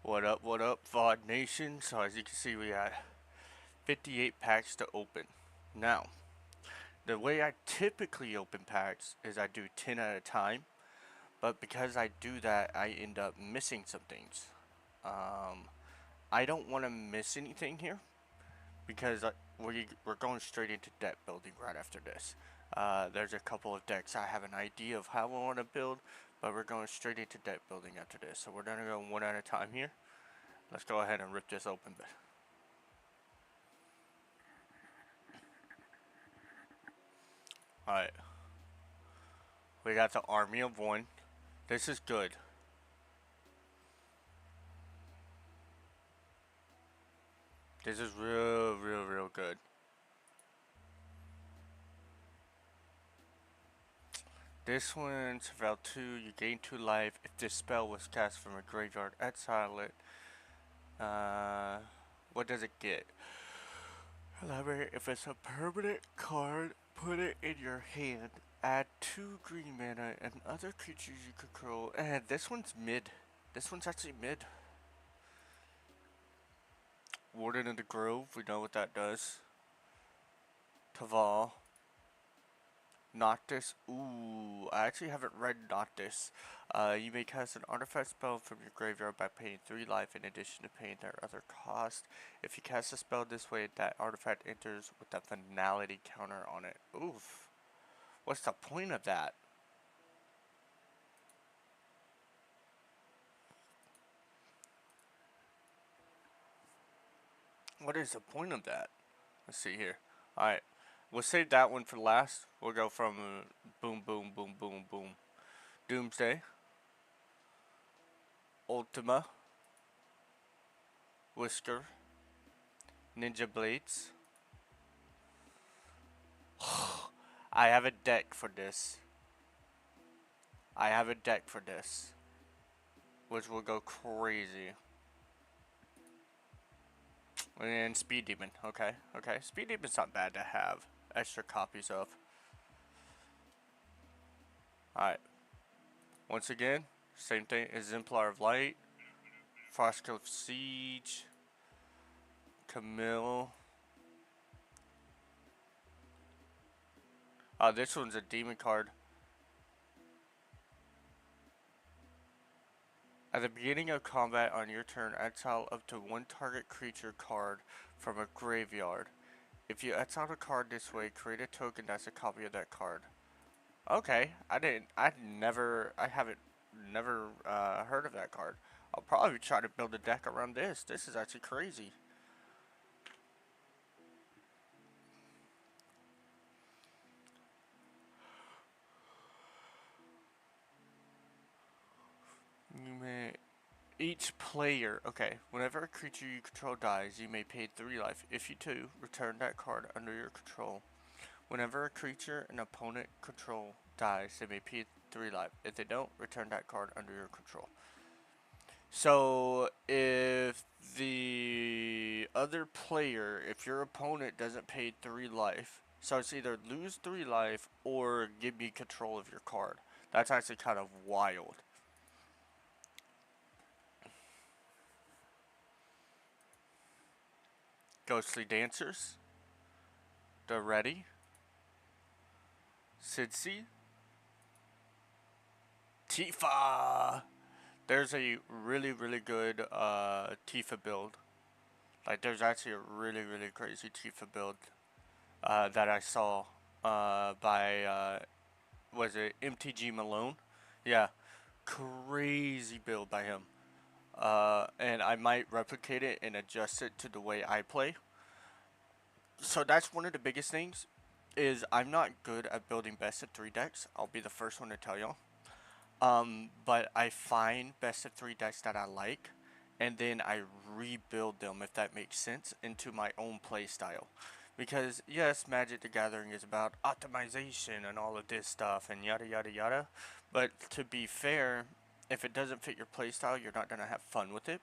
What up, VOD Nation? So as you can see, we got 58 packs to open. Now, the way I typically open packs is I do 10 at a time, but because I do that, I end up missing some things. I don't want to miss anything here because we're going straight into deck building right after this. There's a couple of decks I have an idea of how I want to build, but we're going straight into deck building after this. So we're gonna go one at a time here. Let's go ahead and rip this open. Alright, we got the Army of One. This is good. This is real good. This one, survival 2, you gain 2 life if this spell was cast from a graveyard. Exile it. What does it get? Elaborate, if it's a permanent card, put it in your hand. Add 2 green mana and other creatures you control. And this one's mid. This one's actually mid. Warden of the Grove, we know what that does. Taval. Noctis. Ooh, I actually haven't read Noctis. You may cast an artifact spell from your graveyard by paying 3 life in addition to paying their other cost. If you cast a spell this way, that artifact enters with a finality counter on it. Oof. What's the point of that? What is the point of that? Let's see here. Alright. We'll save that one for last. We'll go from boom, boom, boom, boom, boom. Doomsday. Ultima. Whisker. Ninja Blades. I have a deck for this. Which will go crazy. And Speed Demon. Okay. Speed Demon's not bad to have extra copies of. Alright. Once again, same thing. Exemplar of Light. Frostcliff Siege. Camille. This one's a demon card. At the beginning of combat on your turn, exile up to 1 target creature card from a graveyard. If you exile a card this way, create a token that's a copy of that card. Okay, I haven't never heard of that card. I'll probably try to build a deck around this. This is actually crazy. Each player, okay, whenever a creature you control dies, you may pay 3 life. If you do, return that card under your control. Whenever a creature an opponent control dies, they may pay 3 life. If they don't, return that card under your control. So, if the other player, if your opponent doesn't pay 3 life, so it's either lose 3 life or give me control of your card. That's actually kind of wild. Ghostly Dancers. The Ready. Sidsi. Tifa! There's a really good Tifa build. Like, there's actually a really crazy Tifa build that I saw by, was it MTG Malone? Yeah, crazy build by him. And I might replicate it and adjust it to the way I play. So that's one of the biggest things, is I'm not good at building best of 3 decks. I'll be the first one to tell y'all. But I find best of 3 decks that I like, and then I rebuild them, if that makes sense, into my own play style. Because yes, Magic the Gathering is about optimization and all of this stuff and yada yada yada. But to be fair, if it doesn't fit your playstyle, you're not gonna have fun with it.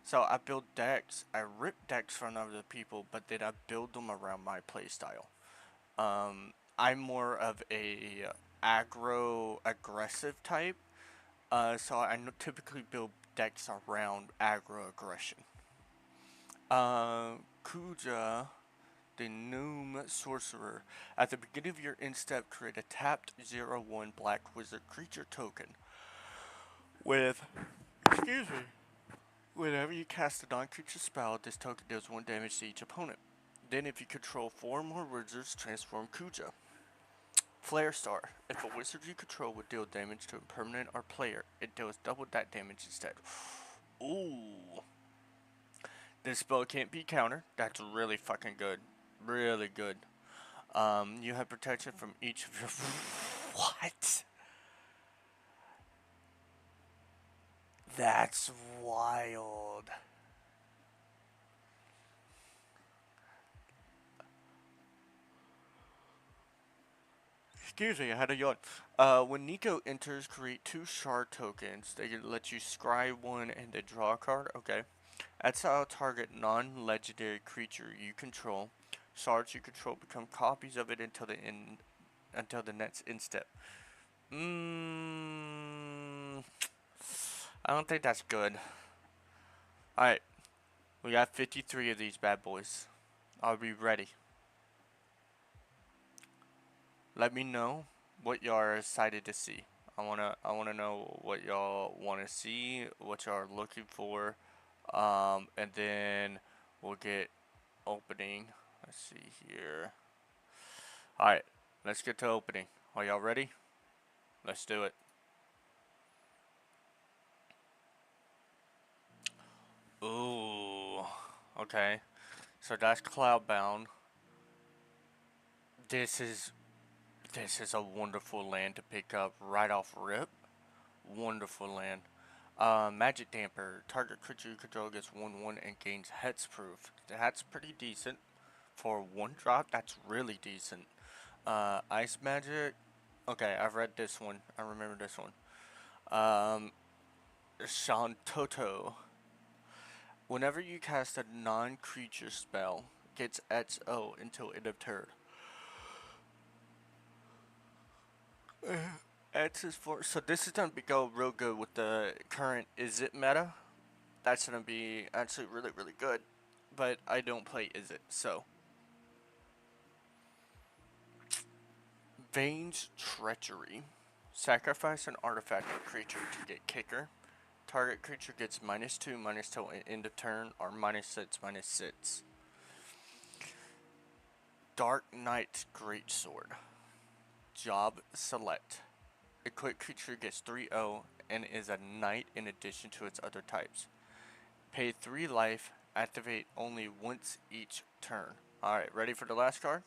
So I build decks, I rip decks from other people, but then I build them around my playstyle. I'm more of a aggro aggressive type, so I typically build decks around aggro aggression. Kuja, the Noom Sorcerer. At the beginning of your end step, create a tapped 0/1 black wizard creature token with, excuse me, whenever you cast a non-creature spell, this token deals 1 damage to each opponent. Then if you control 4 more wizards, transform Kuja. Flare Star. If a wizard you control would deal damage to a permanent or player, it deals double that damage instead. Ooh. This spell can't be countered. That's really fucking good. Really good. You have protection from each of your... What? That's wild. Excuse me, I had a yawn. When Nico enters, create 2 shard tokens. They can let you scry 1 and then draw a card. Okay. That's how target non-legendary creature you control. Shards you control become copies of it until the next end step. I don't think that's good. Alright, we got 53 of these bad boys. Are we ready? Let me know what y'all are excited to see. I wanna know what y'all wanna see, what y'all are looking for, and then we'll get opening. Let's see here. Alright, let's get to opening. Are y'all ready? Let's do it. Ooh, okay. So that's Cloudbound. This is a wonderful land to pick up right off rip. Wonderful land. Magic Damper. Target creature you control gets 1/1 and gains Hexproof. That's pretty decent. For 1 drop, that's really decent. Ice Magic. Okay, I've read this one. I remember this one. Shantoto. Whenever you cast a non-creature spell, gets XO until end of turn. X is for, so this is gonna go real good with the current Is It meta. That's gonna be actually really really good, but I don't play Is It, so. Vane's Treachery. Sacrifice an artifact or creature to get kicker. Target creature gets -2/- till end of turn, or -6/-6. Dark Knight Greatsword. Job Select. Equipped creature gets 3/0 and is a knight in addition to its other types. Pay 3 life, activate only once each turn. Alright, ready for the last card?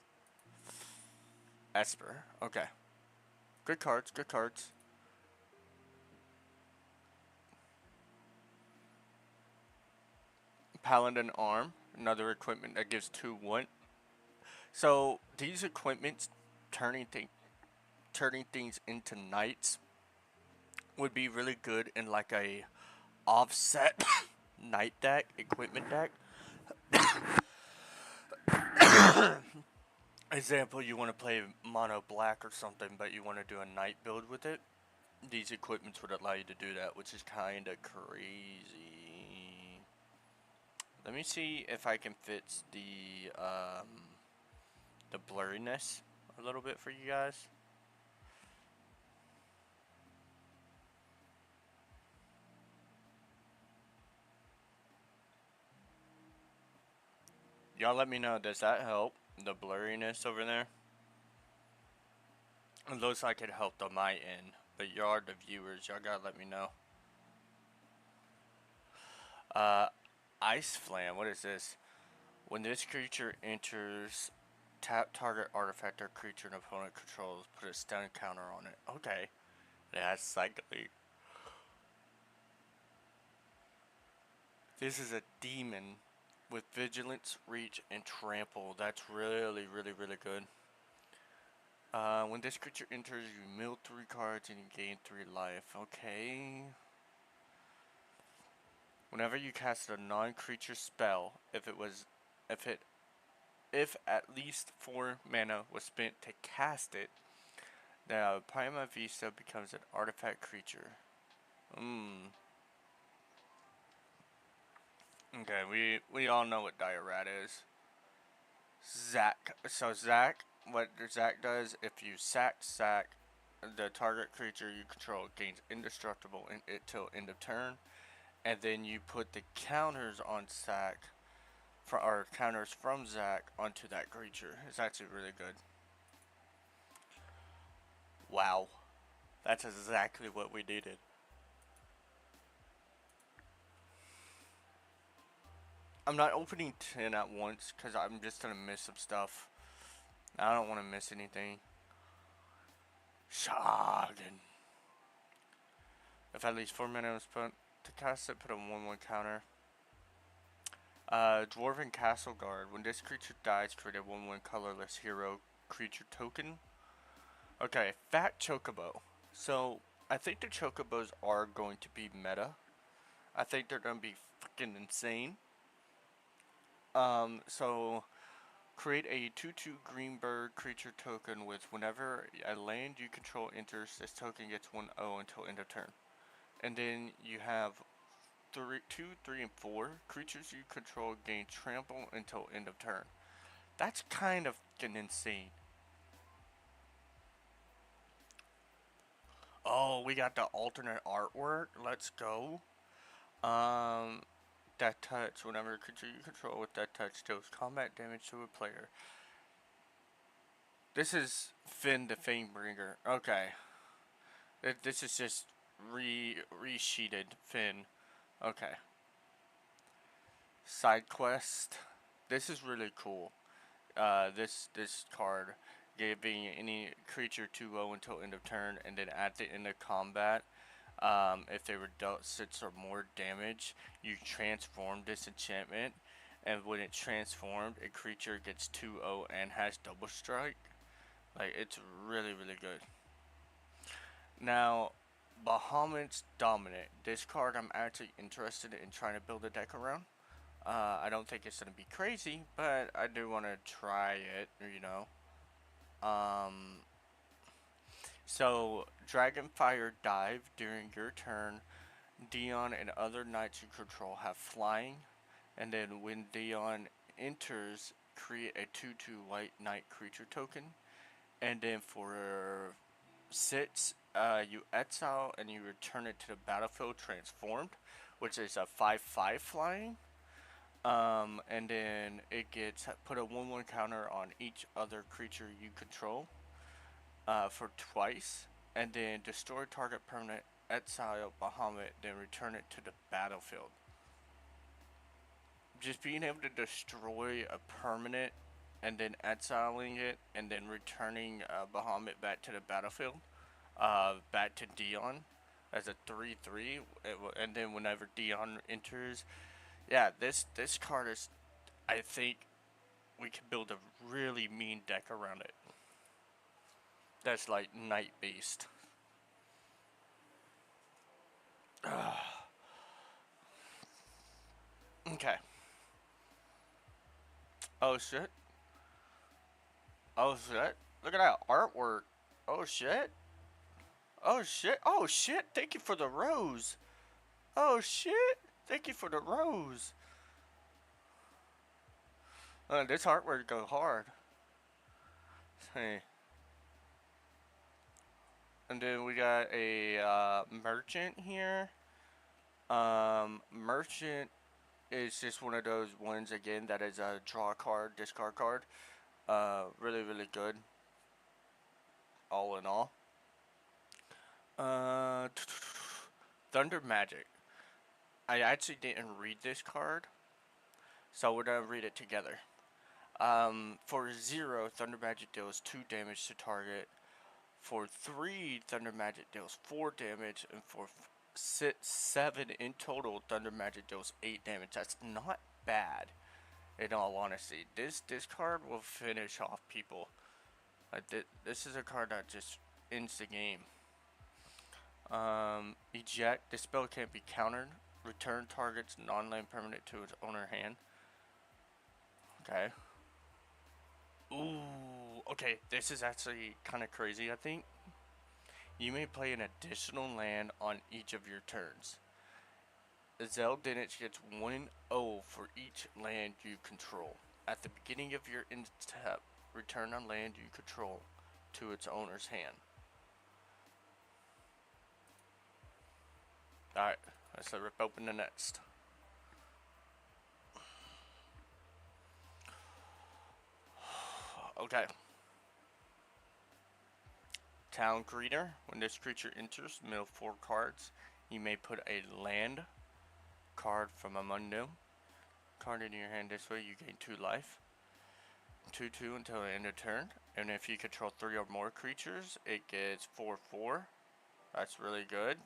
Esper. Okay. Good cards, good cards. Paladin Arm. Another equipment that gives 2/1. So, these equipments turning things into knights would be really good in like a offset knight deck, equipment deck. Example, you want to play mono black or something, but you want to do a knight build with it. These equipments would allow you to do that, which is kind of crazy. Let me see if I can fix the blurriness a little bit for you guys. Y'all let me know, does that help? The blurriness over there? It looks like it helped on my end, but y'all are the viewers, y'all gotta let me know. Ice Flam, what is this? When this creature enters, tap target artifact or creature an opponent controls, put a stun counter on it. Okay. That's cycling. This is a demon with vigilance, reach, and trample. That's really, really, really good. When this creature enters, you mill 3 cards and you gain 3 life. Okay. Whenever you cast a non-creature spell, if at least 4 mana was spent to cast it, the Prima Vista becomes an artifact creature. Okay, we all know what Dire Rat is. Zack. So Zack, what Zack does, if you sack, the target creature you control gains indestructible until end of turn, and then you put the counters on Zack, or counters from Zack onto that creature. It's actually really good. Wow, that's exactly what we needed. I'm not opening 10 at once because I'm just gonna miss some stuff. I don't want to miss anything. Shagan. If at least 4 mana was put to cast it, put a 1/1 counter. Dwarven Castle Guard. When this creature dies, create a 1/1 colorless hero creature token. Okay, Fat Chocobo. So, I think the Chocobos are going to be meta. I think they're going to be fucking insane. So create a 2/2 green bird creature token with whenever a land you control enters, this token gets 1/0 until end of turn. And then you have 2, 3, and 4 creatures you control gain trample until end of turn. That's kind of fucking insane. Oh, we got the alternate artwork. Let's go. Um, Death Touch. Whenever a creature you control with Death Touch deals combat damage to a player. This is Finn the Famebringer. Okay. This is just re-sheeted Finn. Okay. Side quest. This is really cool. This card giving any creature 2/0 until end of turn, and then at the end of combat, if they were dealt 6 or more damage, you transform this enchantment, and when it's transformed, a creature gets 2/0 and has double strike. Like, it's really, really good. Now, Bahamut's Dominant. This card I'm actually interested in trying to build a deck around. I don't think it's going to be crazy, but I do want to try it, you know. Um, so, Dragonfire Dive. During your turn, Dion and other knights you control have flying. And then when Dion enters, create a 2/2 white knight creature token. And then for 6, you exile and you return it to the battlefield transformed, which is a 5/5 flying. And then it gets put a 1/1 counter on each other creature you control for twice, and then destroy target permanent, exile Bahamut, then return it to the battlefield. Just being able to destroy a permanent and then exiling it and then returning Bahamut back to the battlefield, back to Dion as a 3/3, and then whenever Dion enters, yeah, this card is, I think we can build a really mean deck around it. That's like night based. Okay. Oh shit. Oh shit. Look at that artwork. Oh shit. Oh shit. Oh shit. Thank you for the rose. Oh shit. Thank you for the rose. This artwork go hard. Hey. And then we got a merchant here. Merchant is just one of those ones again that is a draw card, discard card. Really, really good. All in all. Uh, Thunder Magic. I actually didn't read this card, so we're gonna read it together. For 0, Thunder Magic deals 2 damage to target. For 3, Thunder Magic deals 4 damage, and for 7 in total, Thunder Magic deals 8 damage. That's not bad, in all honesty. This card will finish off people. This is a card that just ends the game. Eject. This spell can't be countered. Return target's non-land permanent to its owner hand. Okay. Ooh. Okay, this is actually kind of crazy, I think. You may play an additional land on each of your turns. Zell Dinich gets 1-0 for each land you control. At the beginning of your end step, return a land you control to its owner's hand. Alright, let's rip open the next. Okay. Town Greeter. When this creature enters, mill 4 cards. You may put a land card from among them. Card in your hand this way, you gain 2 life. 2/2 until the end of turn. And if you control 3 or more creatures, it gets 4/4. That's really good.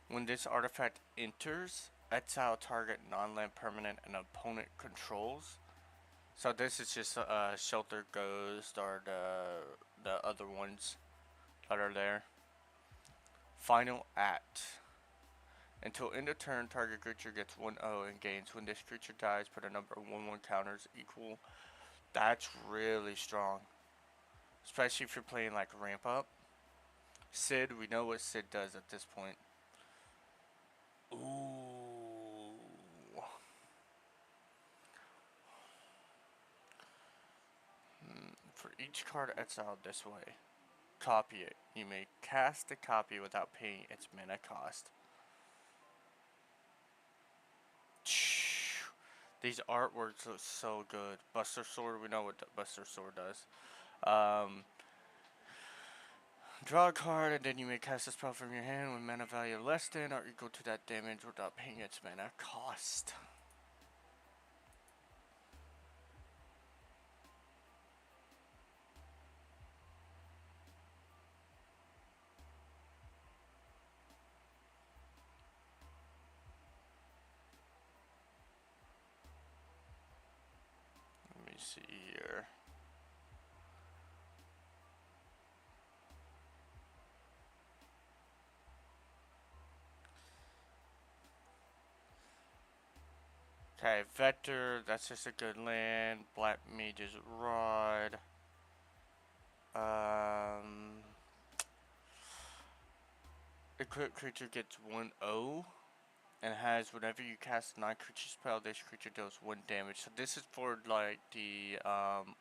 When this artifact enters, exile target non-land permanent an opponent controls. So this is just Shelter Ghost or the other ones that are there. Final Act. Until end of turn, target creature gets 1/0 and gains. When this creature dies, put a number of 1/1 counters equal. That's really strong. Especially if you're playing like Ramp Up. Sid, we know what Sid does at this point. Ooh. For each card exiled this way, copy it. You may cast a copy without paying its mana cost. These artworks look so good. Buster Sword, we know what the Buster Sword does. Draw a card and then you may cast a spell from your hand with mana value less than or equal to that damage without paying its mana cost. Let me see here. Okay, Vector, that's just a good land. Black Mage's Rod. Equipped creature gets 1/0 and has whenever you cast a non-creature spell, this creature deals 1 damage. So this is for like the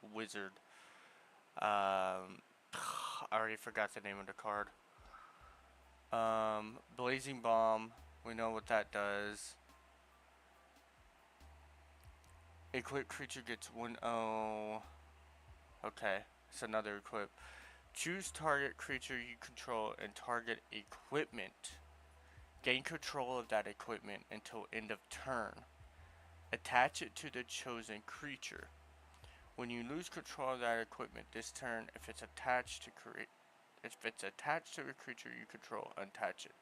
wizard. I already forgot the name of the card. Blazing Bomb, we know what that does. Equipped creature gets 1/0. Okay, it's another equip. Choose target creature you control and target equipment. Gain control of that equipment until end of turn. Attach it to the chosen creature. When you lose control of that equipment this turn, if it's attached to a creature you control, untouch it.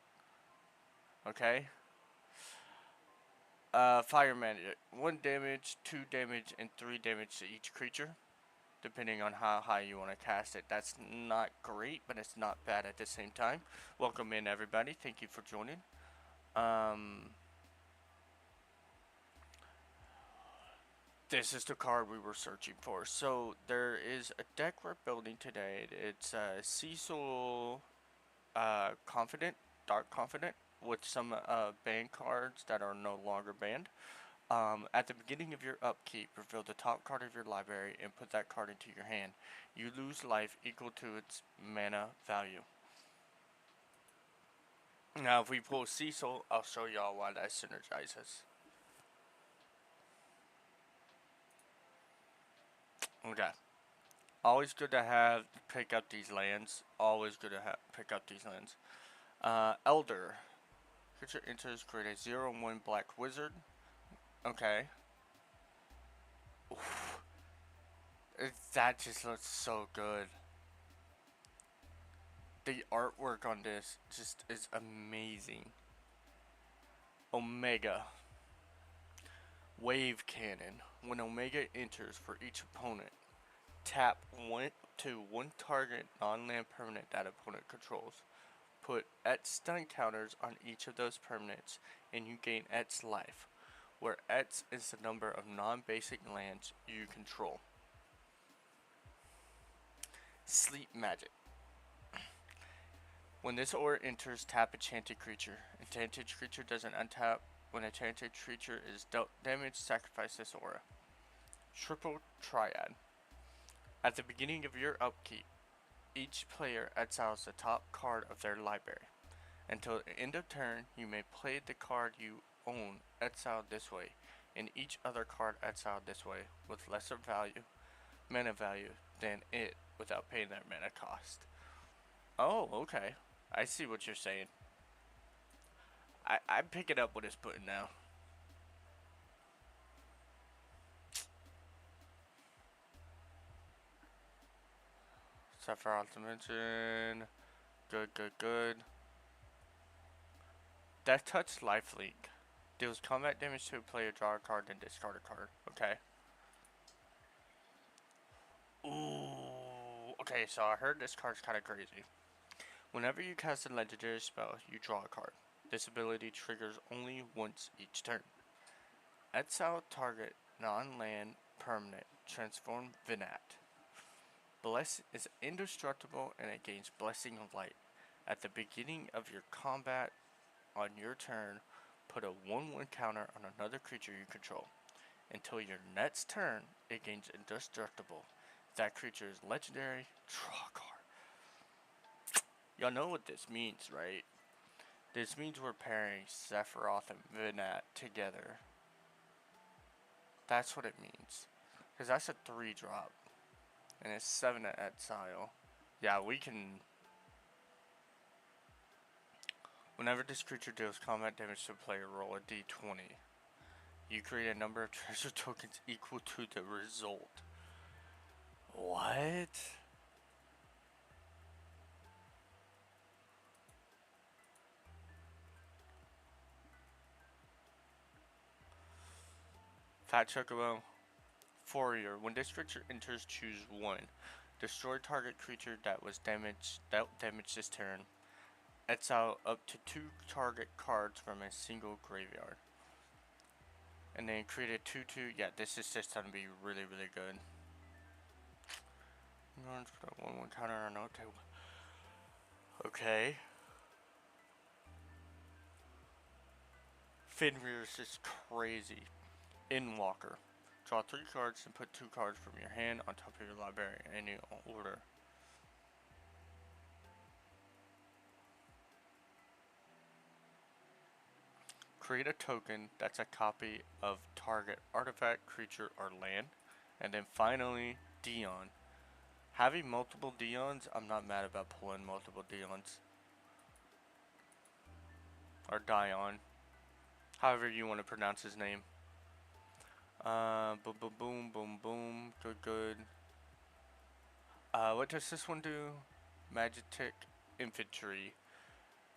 Okay? Fire Magic. 1 damage, 2 damage, and 3 damage to each creature, depending on how high you want to cast it. That's not great, but it's not bad at the same time. Welcome in, everybody. Thank you for joining. This is the card we were searching for. So there is a deck we're building today. It's Cecil Confident, Dark Confident, with some banned cards that are no longer banned. At the beginning of your upkeep, reveal the top card of your library and put that card into your hand. You lose life equal to its mana value. Now if we pull Cecil, I'll show y'all why that synergizes. Okay. Always good to pick up these lands. Always good to pick up these lands. Elder. Creature enters, create a 0/1 black wizard. Okay. Oof. That just looks so good. The artwork on this just is amazing. Omega. Wave Cannon. When Omega enters, for each opponent, tap 1 to 1 target non-land permanent that opponent controls. Put X stun counters on each of those permanents and you gain X life, where X is the number of non-basic lands you control. Sleep Magic. When this aura enters, tap enchanted creature. Enchanted creature doesn't untap. When a enchanted creature is dealt damage, sacrifice this aura. Triple Triad. At the beginning of your upkeep, each player exiles the top card of their library. Until the end of turn, you may play the card you own exiled this way, and each other card exiled this way with lesser mana value, than it without paying their mana cost. Oh, okay. I see what you're saying. I'm picking up what it's putting now. Sephiroth Dimension. Good, good, good. Death Touch Lifelink. Deals combat damage to a player, draw a card, then discard a card. Okay. Ooh. Okay, so I heard this card's kind of crazy. Whenever you cast a legendary spell, you draw a card. This ability triggers only once each turn. Exile target non-land permanent. Transform Vinat. Bless is indestructible and it gains Blessing of Light. At the beginning of your combat on your turn, put a 1/1 counter on another creature you control. Until your next turn, it gains Indestructible. If that creature is legendary, draw a card. Y'all know what this means, right? This means we're pairing Sephiroth and Vinat together. That's what it means. Because that's a 3-drop. And it's 7 at exile. Yeah, we can... Whenever this creature deals combat damage to a player, roll a d20. You create a number of treasure tokens equal to the result. What? Fat Chocobo. Fourier. When this creature enters, choose 1. Destroy target creature that dealt damage this turn. Exile up to 2 target cards from a single graveyard. And then create a 2/2. Yeah, this is just gonna be really, really good. I'm going to put a 1/1 counter on note table. Okay. Fenrir's is crazy. Inwalker. Draw 3 cards and put 2 cards from your hand on top of your library in any order. Create a token that's a copy of target artifact, creature, or land. And then finally, Dion. Having multiple Dions, I'm not mad about pulling multiple Dions. Or Dion. However you want to pronounce his name. Boom, boom, boom, boom, boom. Good, good. What does this one do? Magitek Infantry.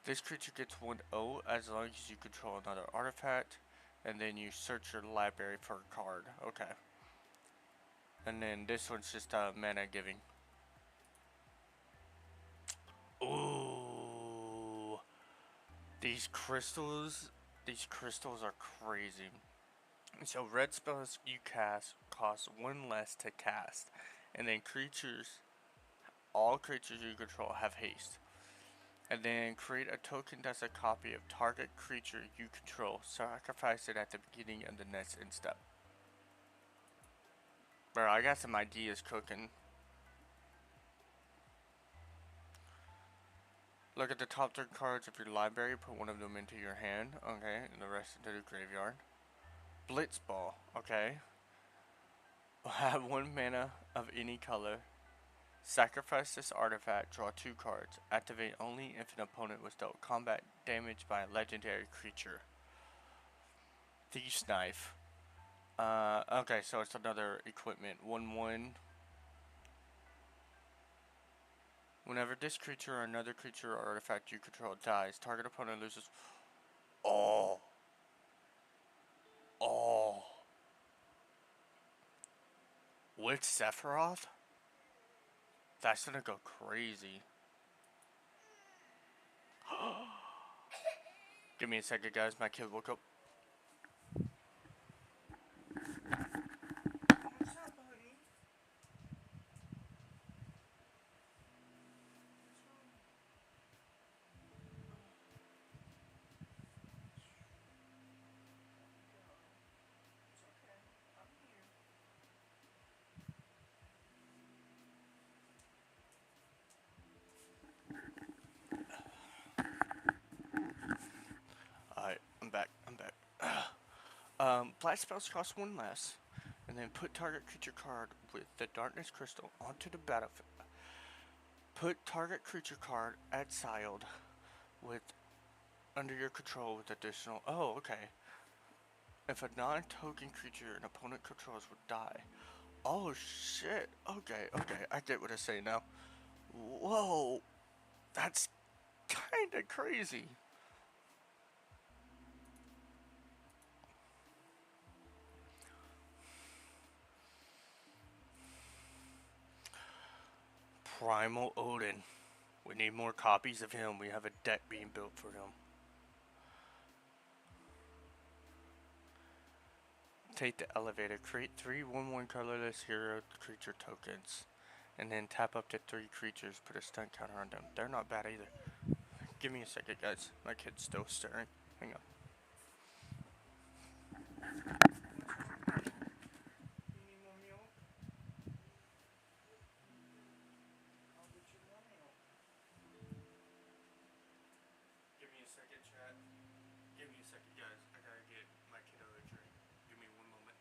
This creature gets 1/0 as long as you control another artifact. And then you search your library for a card. Okay. And then this one's just mana giving. Ooh. These crystals are crazy. So red spells you cast cost 1 less to cast. And then all creatures you control have haste. And then create a token that's a copy of target creature you control. Sacrifice it at the beginning of the next end step. Bro, I got some ideas cooking. Look at the top 3 cards of your library, put one of them into your hand, okay, and the rest into the graveyard. Blitzball, okay. Have 1 mana of any color. Sacrifice this artifact, draw 2 cards. Activate only if an opponent was dealt combat damage by a legendary creature. Thief's Knife. Okay, so it's another equipment. 1/1. Whenever this creature or another creature or artifact you control dies, target opponent loses. Oh. Oh. With Sephiroth? That's gonna go crazy. Give me a second, guys. My kid woke up. Black spells cost 1 less, and then put target creature card with the Darkness Crystal onto the battlefield. Put target creature card exiled with under your control with additional. Oh, okay. If a non-token creature an opponent controls would die. Oh shit. Okay, okay. I get what it's saying now. Whoa, that's kind of crazy. Primal Odin. We need more copies of him. We have a deck being built for him. Take the elevator. Create 3 1/1 colorless hero creature tokens. And then tap up to 3 creatures. Put a stun counter on them. They're not bad either. Give me a second, guys. My kid's still stirring. Hang on. Give me a second, chat. Give me a second, guys. I gotta get my kiddo a drink. Give me 1 moment.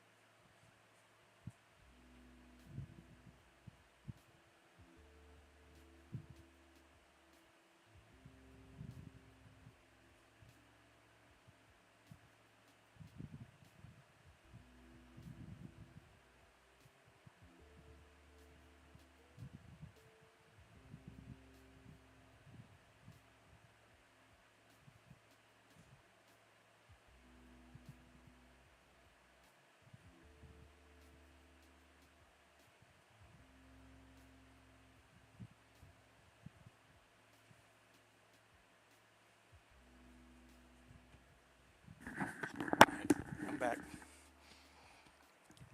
I'm back.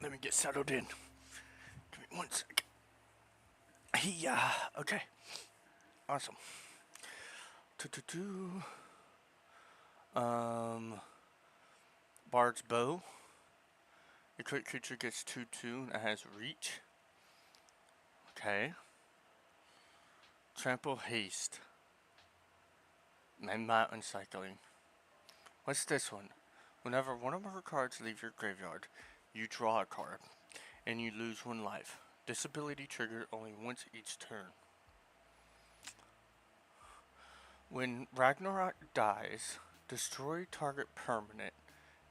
Let me get settled in. Give me 1 second. Yeah. Okay. Awesome. Bard's Bow. A quick creature gets 2/2 and it has reach. Okay. Trample Haste. And Mountain Cycling. What's this one? Whenever one of her cards leaves your graveyard, you draw a card, and you lose 1 life. This ability triggered only once each turn. When Ragnarok dies, destroy target permanent,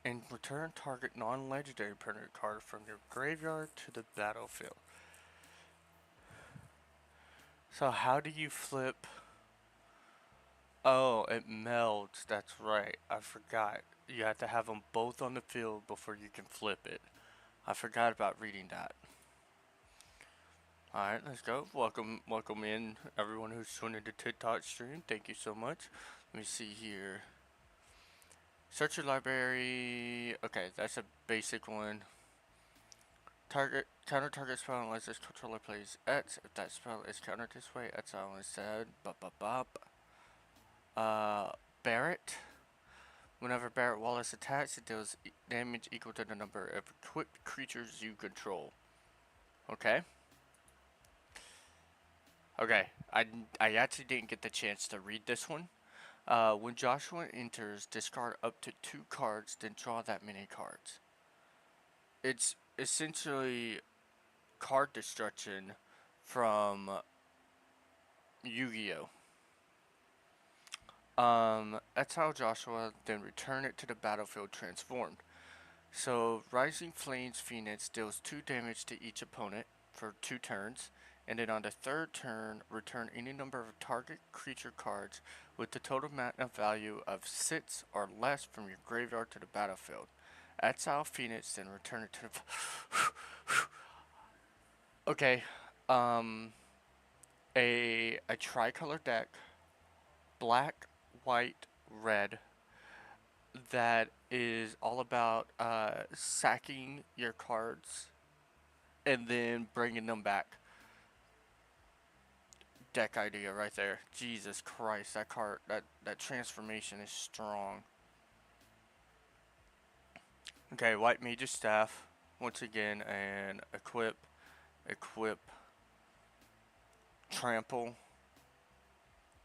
and return target non-legendary permanent card from your graveyard to the battlefield. So how do you flip? Oh, it melds. That's right. I forgot. You have to have them both on the field before you can flip it. I forgot about reading that. Alright, let's go. Welcome in everyone who's joining the TikTok stream. Thank you so much. Let me see here. Search your library. Okay, that's a basic one. Counter target spell unless this controller plays X. If that spell is countered this way, exile instead. Barret. Whenever Barret Wallace attacks, it deals damage equal to the number of equipped creatures you control. Okay. Okay, I actually didn't get the chance to read this one. When Joshua enters, discard up to 2 cards, then draw that many cards. It's essentially card destruction from Yu-Gi-Oh! Exile Joshua, then return it to the battlefield transformed. So, Rising Flames Phoenix deals 2 damage to each opponent for 2 turns, and then on the 3rd turn, return any number of target creature cards with the total mana value of 6 or less from your graveyard to the battlefield. Exile Phoenix, then return it to the... Okay, a tricolor deck, black, white, red, that is all about sacking your cards and then bringing them back. Deck idea right there. Jesus Christ, that card, that transformation is strong. Okay, White Mage's Staff once again, and equip, trample.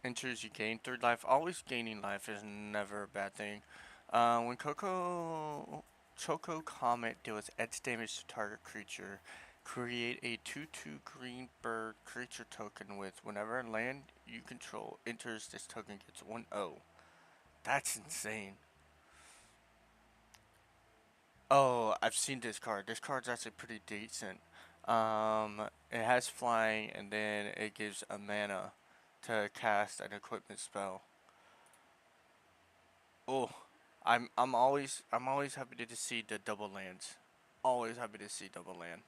Enters, you gain 3 life. Always gaining life is never a bad thing. When Coco Choco Comet deals X damage to target creature. Create a 2/2 green bird creature token with whenever a land you control enters, this token gets 1/0. That's insane. Oh, I've seen this card. This card's actually pretty decent. It has flying, and then it gives a mana to cast an equipment spell. Oh, I'm always happy to see the double lands. Always happy to see double land.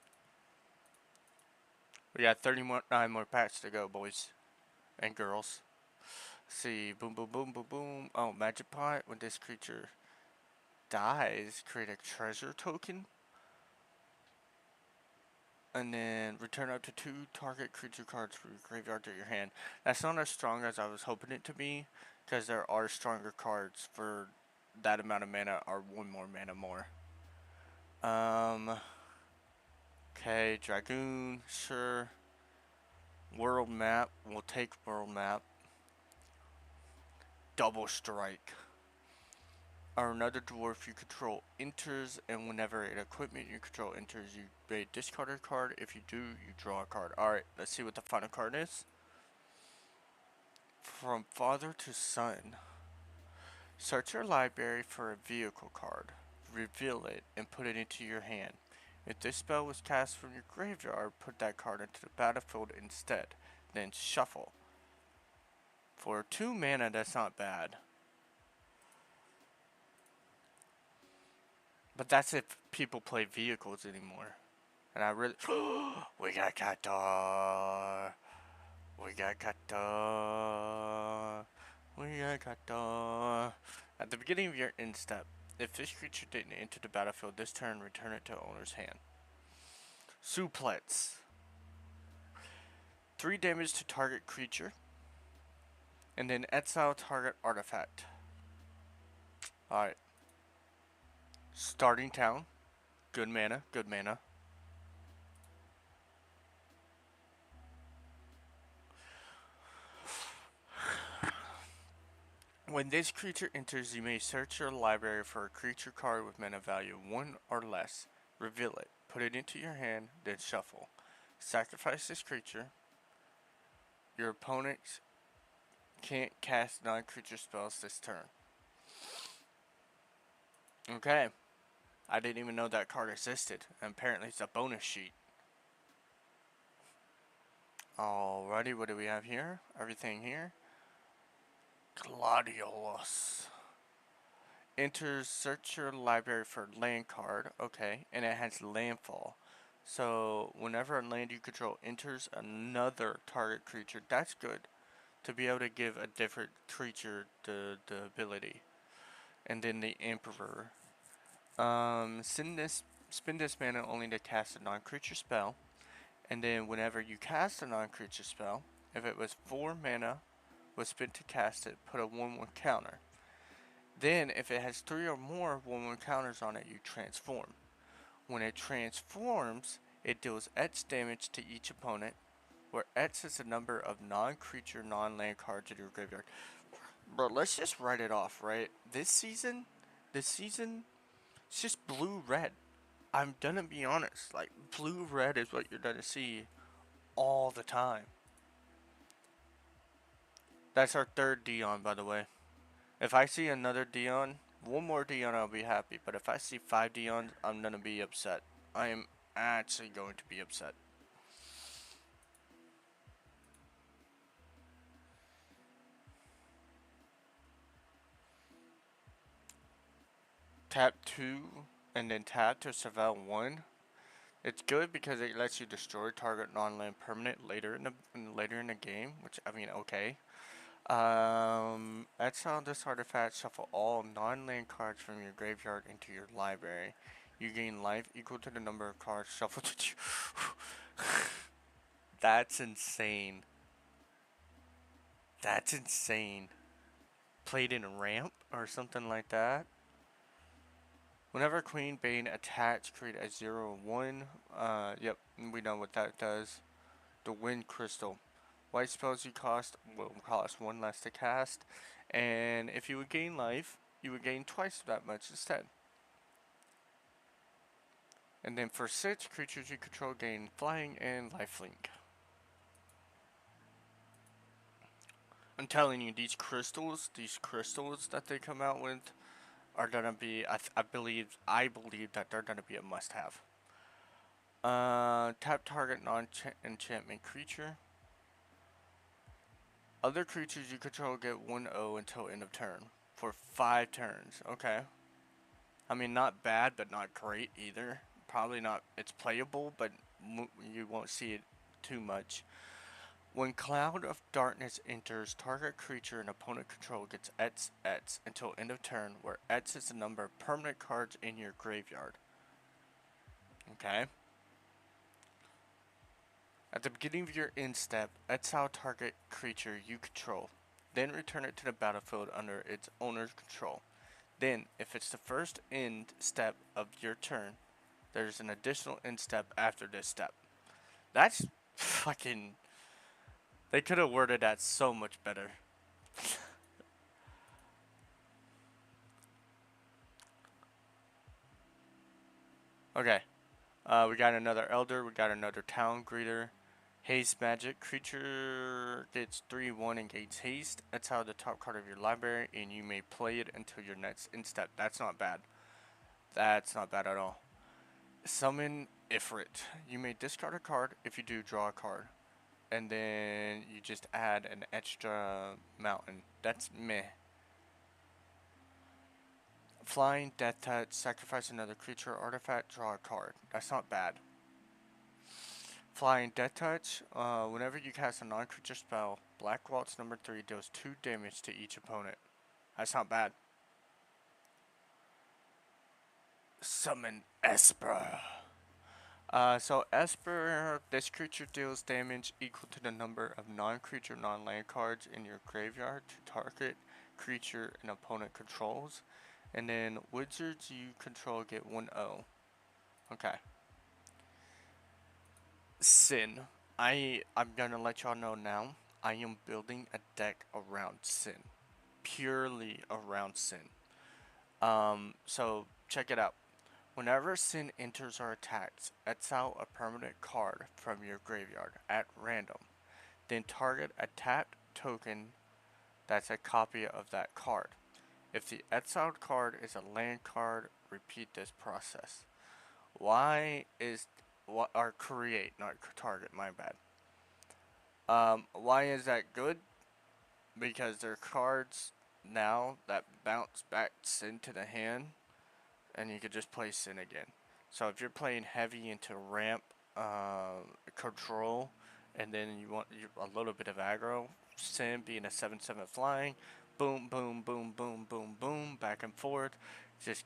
We got 39 more packs to go, boys and girls. Let's see, boom, boom, boom, boom, boom. Oh, magic pot. When this creature dies, create a treasure token, and then return up to 2 target creature cards from your graveyard to your hand. That's not as strong as I was hoping it to be, because there are stronger cards for that amount of mana or 1 more mana more. Okay, Dragoon, sure. World map, we'll take world map. Double strike. Or another dwarf you control enters, and whenever an equipment you control enters, you may discard a card. If you do, you draw a card. Alright, let's see what the final card is. From father to son. Search your library for a vehicle card. Reveal it and put it into your hand. If this spell was cast from your graveyard, put that card into the battlefield instead. Then shuffle. For 2 mana, that's not bad. But that's if people play vehicles anymore. And I really... we got Qatar. We got Qatar. We got Qatar. At the beginning of your end step, if this creature didn't enter the battlefield this turn, return it to owner's hand. Suplex. 3 damage to target creature. And then exile target artifact. Alright. Starting town. Good mana, good mana. When this creature enters, you may search your library for a creature card with mana value 1 or less. Reveal it. Put it into your hand, then shuffle. Sacrifice this creature. Your opponents can't cast non-creature spells this turn. Okay. I didn't even know that card existed. And apparently it's a bonus sheet. Alrighty, what do we have here? Everything here. Gladiolus. Enters, search your library for land card. Okay, and it has landfall. So whenever a land you control enters another target creature, that's good. To be able to give a different creature the ability. And then the Emperor. Spend this mana only to cast a non-creature spell. And then whenever you cast a non-creature spell, if it was 4 mana was spent to cast it, put a 1/1 counter. Then, if it has 3 or more 1/1 counters on it, you transform. When it transforms, it deals X damage to each opponent, where X is the number of non-creature, non-land cards in your graveyard. Bro, let's just write it off, right? This season, it's just blue-red. I'm gonna be honest, like, blue-red is what you're gonna see all the time. That's our 3rd Dion, by the way. If I see another Dion, 1 more Dion, I'll be happy. But if I see 5 Dions, I'm gonna be upset. I am actually going to be upset. Tap 2 and then tap to surveil 1. It's good because it lets you destroy target non-land permanent later in the game, which I mean, okay. Exile this artifact, shuffle all non-land cards from your graveyard into your library. You gain life equal to the number of cards shuffled to you. That's insane. That's insane. Played in ramp or something like that. Whenever Queen Bane attacks, create a 0/1. Yep, we know what that does. The Wind Crystal. White spells you cost will cost 1 less to cast. And if you would gain life, you would gain twice that much instead. And then for 6, creatures you control gain flying and lifelink. I'm telling you, these crystals that they come out with are gonna be, I believe that they're gonna be a must-have. Tap target non-enchantment creature. Other creatures you control get 1/0 until end of turn for 5 turns. Okay. I mean, not bad, but not great either. Probably not. It's playable, but you won't see it too much. When Cloud of Darkness enters, target creature and opponent control gets X until end of turn, where X is the number of permanent cards in your graveyard. Okay. At the beginning of your end step, exile target creature you control. Then return it to the battlefield under its owner's control. Then, if it's the first end step of your turn, there's an additional end step after this step. That's fucking... They could have worded that so much better. Okay. We got another Elder. We got another Town Greeter. Haste Magic. Creature gets 3/1 and gains haste. That's how the top card of your library, and you may play it until your next end step. That's not bad. That's not bad at all. Summon Ifrit. You may discard a card. If you do, draw a card. And then you just add an extra mountain. That's meh. Flying, Death Touch, sacrifice another creature or artifact, draw a card. That's not bad. Flying, Death Touch, whenever you cast a non-creature spell, Black Waltz number 3 deals 2 damage to each opponent. That's not bad. Summon Esper. So Esper, this creature deals damage equal to the number of non-creature, non-land cards in your graveyard to target creature and opponent controls. And then wizards you control get 1/0. Okay. Sin. I'm gonna let y'all know now. I am building a deck around Sin. Purely around Sin. So check it out. Whenever Sin enters or attacks, exile a permanent card from your graveyard at random. Then target a tapped token that's a copy of that card. If the exiled card is a land card, repeat this process. Why is what or create, not target, my bad. Why is that good? Because they're cards now that bounce back Sin to the hand, and you could just play Sin again. So if you're playing heavy into ramp control, and then you want a little bit of aggro, Sin being a 7/7 flying, boom, boom, boom, boom, boom, boom, back and forth, just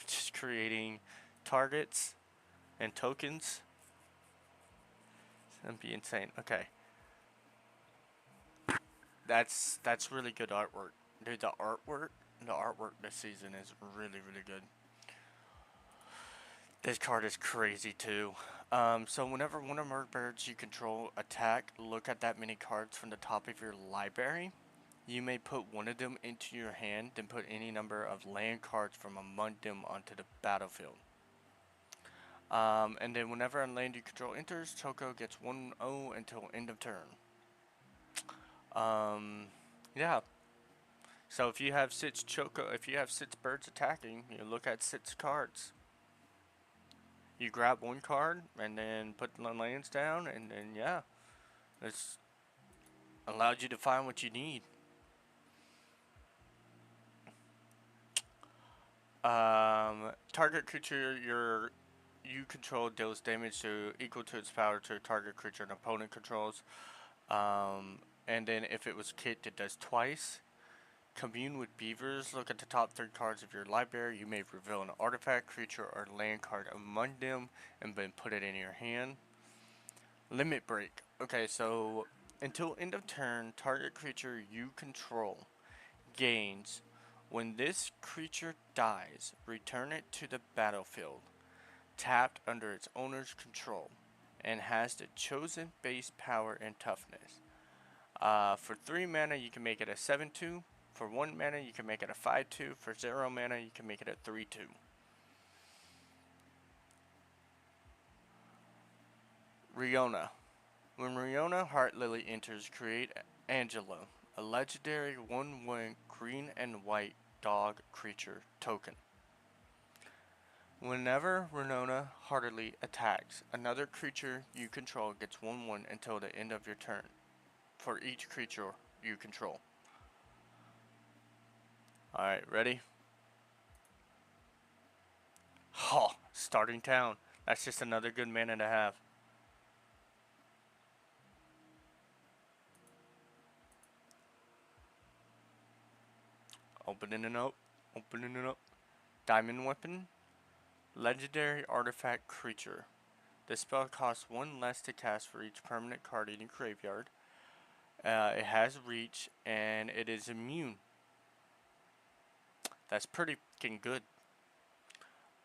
just creating targets and tokens. That'd be insane. Okay, that's really good artwork, dude. The artwork this season is really good. This card is crazy too. So whenever one of Murkbirds you control attack, look at that many cards from the top of your library. You may put one of them into your hand, then put any number of land cards from among them onto the battlefield. And then whenever a land you control enters, Choco gets 1/0 until end of turn. Yeah. So if you have 6 birds attacking, you look at 6 cards. You grab one card and then put the lands down, and then yeah, it's allowed you to find what you need. Target creature you control deals damage equal to its power to a target creature an opponent controls. And then if it was kicked, it does twice. Commune with Beavers. Look at the top 3 cards of your library. You may reveal an artifact, creature, or land card among them and then put it in your hand. Limit Break. Okay, so until end of turn, target creature you control gains. When this creature dies, return it to the battlefield, tapped under its owner's control, and has the chosen base power and toughness. For 3 mana, you can make it a 7/2. For 1 mana, you can make it a 5/2. For 0 mana, you can make it a 3/2. Riona. When Riona Heartlily enters, create Angelo, a legendary 1/1 green and white dog creature token. Whenever Riona Heartlily attacks, another creature you control gets 1/1 until the end of your turn, for each creature you control. Alright, ready? Oh, starting town. That's just another good mana to have. Opening it up. Opening it up. Diamond Weapon. Legendary Artifact Creature. This spell costs 1 less to cast for each permanent card in your graveyard. It has reach and it is immune. That's pretty fucking good.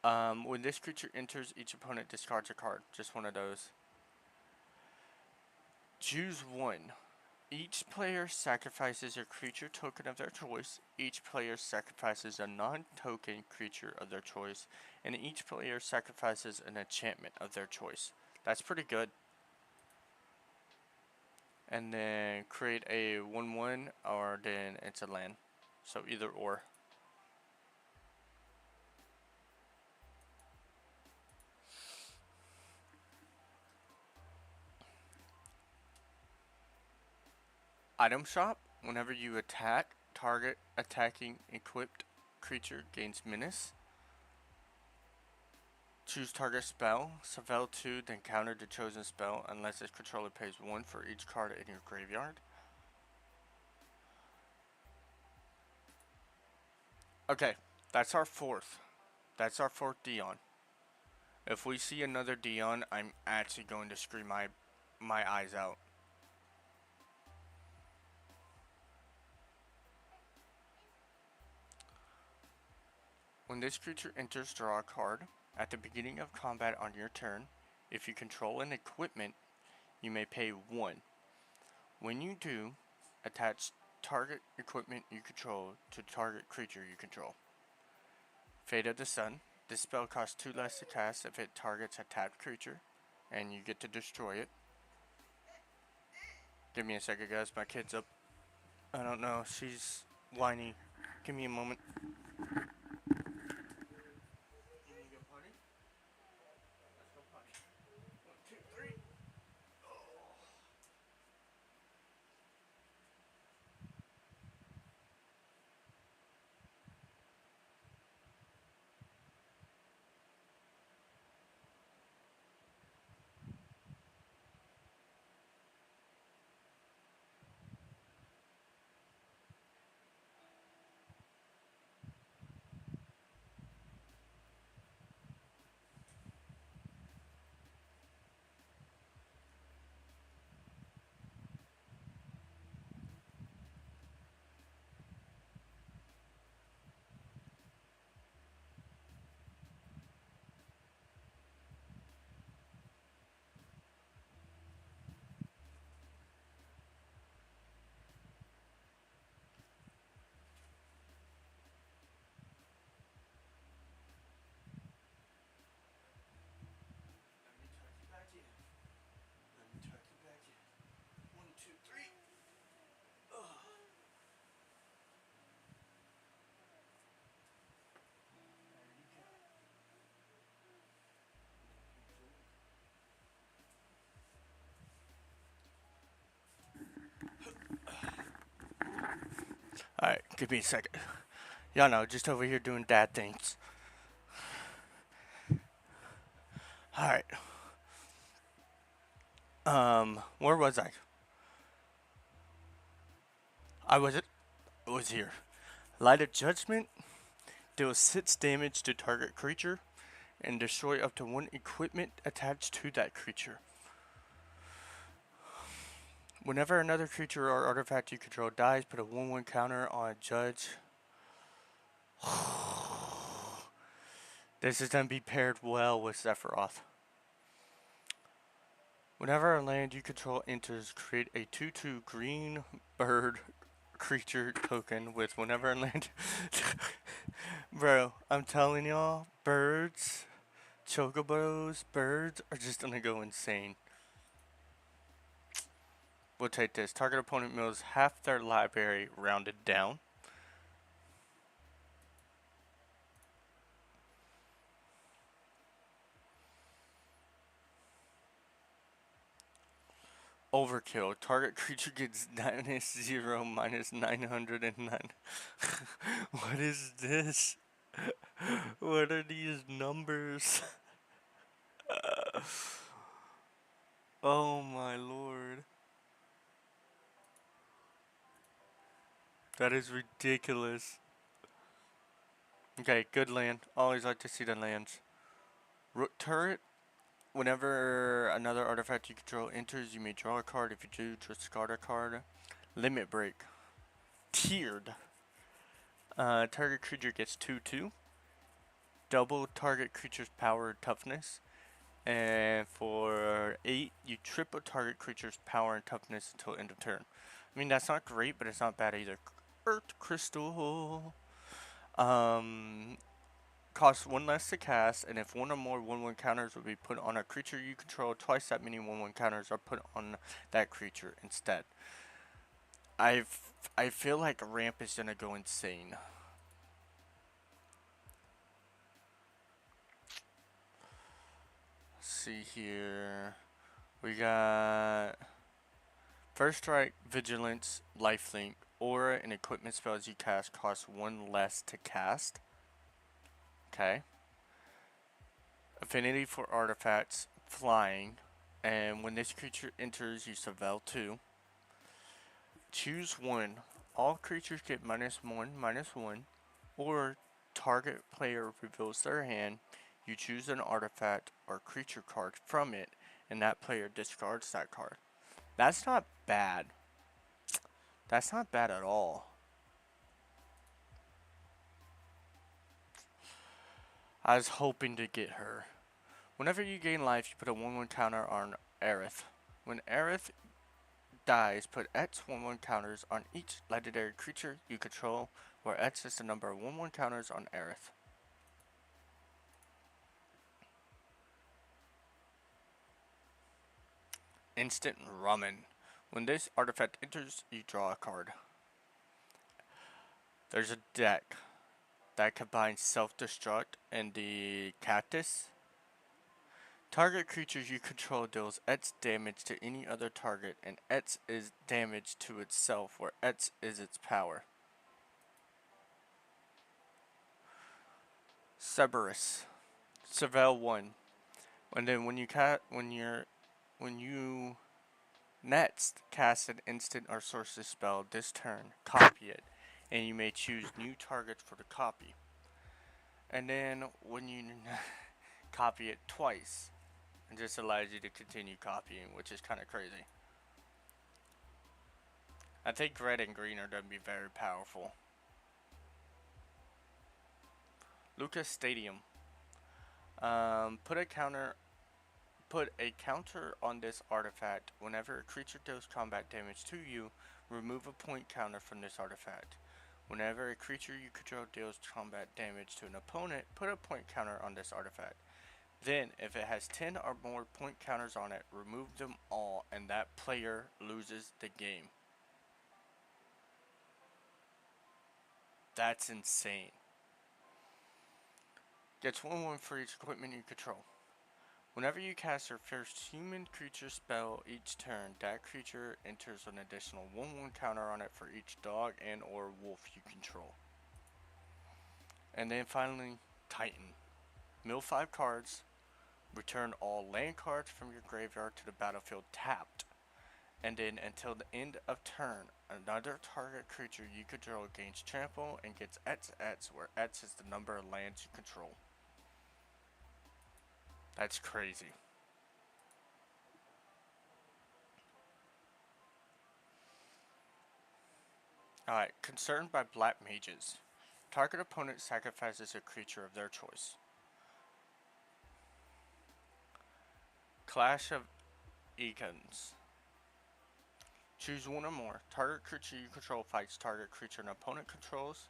When this creature enters, each opponent discards a card. Just one of those. Choose one. Each player sacrifices a creature token of their choice. Each player sacrifices a non-token creature of their choice. And each player sacrifices an enchantment of their choice. That's pretty good. And then create a 1/1 or then it's a land. So either or. Item shop. Whenever you attack, target attacking equipped creature gains menace. Choose target spell. Spell 2, then counter the chosen spell unless its controller pays 1 for each card in your graveyard. Okay, that's our fourth. That's our fourth Dion. If we see another Dion, I'm actually going to scream my eyes out. When this creature enters, draw a card. At the beginning of combat on your turn, if you control an equipment, you may pay 1. When you do, attach target equipment you control to target creature you control. Fate of the Sun. This spell costs 2 less to cast if it targets a tapped creature, and you get to destroy it. Give me a second, guys. My kid's up. I don't know. She's whiny. Give me a moment. Alright, give me a second. Y'all know, just over here doing dad things. Alright. Where was I? I was here. Light of Judgment deals 6 damage to target creature and destroy up to 1 equipment attached to that creature. Whenever another creature or artifact you control dies, put a 1/1 counter on Judge. This is going to be paired well with Sephiroth. Whenever a land you control enters, create a 2/2 green bird creature token with whenever a land... Bro, I'm telling y'all, birds, chocobos, birds are just going to go insane. We'll take this. Target opponent mills half their library rounded down. Overkill. Target creature gets -0, -909. What is this? What are these numbers? Oh my lord. That is ridiculous. Okay, good land. Always like to see the lands. Rook turret. Whenever another artifact you control enters, you may draw a card. If you do, discard a card. Limit break. Tiered. Target creature gets 2/2. Double target creature's power and toughness. And for 8, you triple target creature's power and toughness until end of turn. I mean, that's not great, but it's not bad either. Earth Crystal. Costs 1 less to cast, and if one or more 1/1 counters will be put on a creature you control, twice that many 1/1 counters are put on that creature instead. I feel like ramp is gonna go insane. Let's see here. We got First Strike, Vigilance, Lifelink, Aura, and equipment spells you cast cost 1 less to cast. Okay. Affinity for artifacts, flying, and when this creature enters, you surveil 2. Choose 1. All creatures get -1/-1, or target player reveals their hand. You choose an artifact or creature card from it, and that player discards that card. That's not bad. That's not bad at all. I was hoping to get her. Whenever you gain life, you put a 1/1 counter on Aerith. When Aerith dies, put X 1/1 counters on each legendary creature you control, where X is the number of 1/1 counters on Aerith. Instant Ramen. When this artifact enters, you draw a card. There's a deck that combines Self-Destruct and the Cactus. Target creatures you control deals X damage to any other target, and X is damage to itself, where X is its power. Cerberus. Surveil 1. And then when you next cast an instant or sorcery spell this turn, copy it, and you may choose new targets for the copy. And then when you copy it twice, it just allows you to continue copying, which is kind of crazy. I think red and green are going to be very powerful. Lucas Stadium. Put a counter on this artifact. Whenever a creature deals combat damage to you, remove a point counter from this artifact. Whenever a creature you control deals combat damage to an opponent, put a point counter on this artifact. Then, if it has 10 or more point counters on it, remove them all, and that player loses the game. That's insane. Gets 1/1 for each equipment you control. Whenever you cast your first human creature spell each turn, that creature enters an additional 1/1 counter on it for each dog and or wolf you control. And then finally, Titan. Mill 5 cards. Return all land cards from your graveyard to the battlefield tapped. And then until the end of turn, another target creature you control gains trample and gets X, where X is the number of lands you control. That's crazy. Alright, concerned by black mages. Target opponent sacrifices a creature of their choice. Clash of Eagons. Choose 1 or more. Target creature you control fights target creature an opponent controls.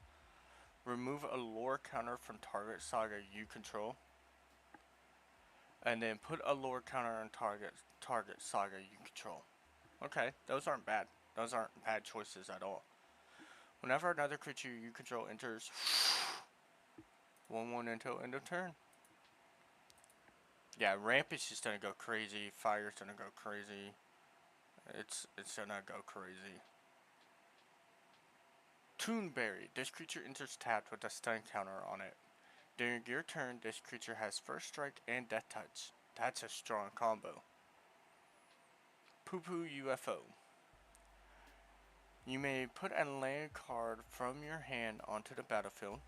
Remove a lore counter from target saga you control. And then put a lore counter on target saga you control. Okay, those aren't bad. Those aren't bad choices at all. Whenever another creature you control enters 1/1 until end of turn. Yeah, ramp is just gonna go crazy. Fire's gonna go crazy. It's gonna go crazy. Toonberry. This creature enters tapped with a stun counter on it. During your turn, this creature has first strike and death touch. That's a strong combo. Poo Poo UFO. You may put a land card from your hand onto the battlefield,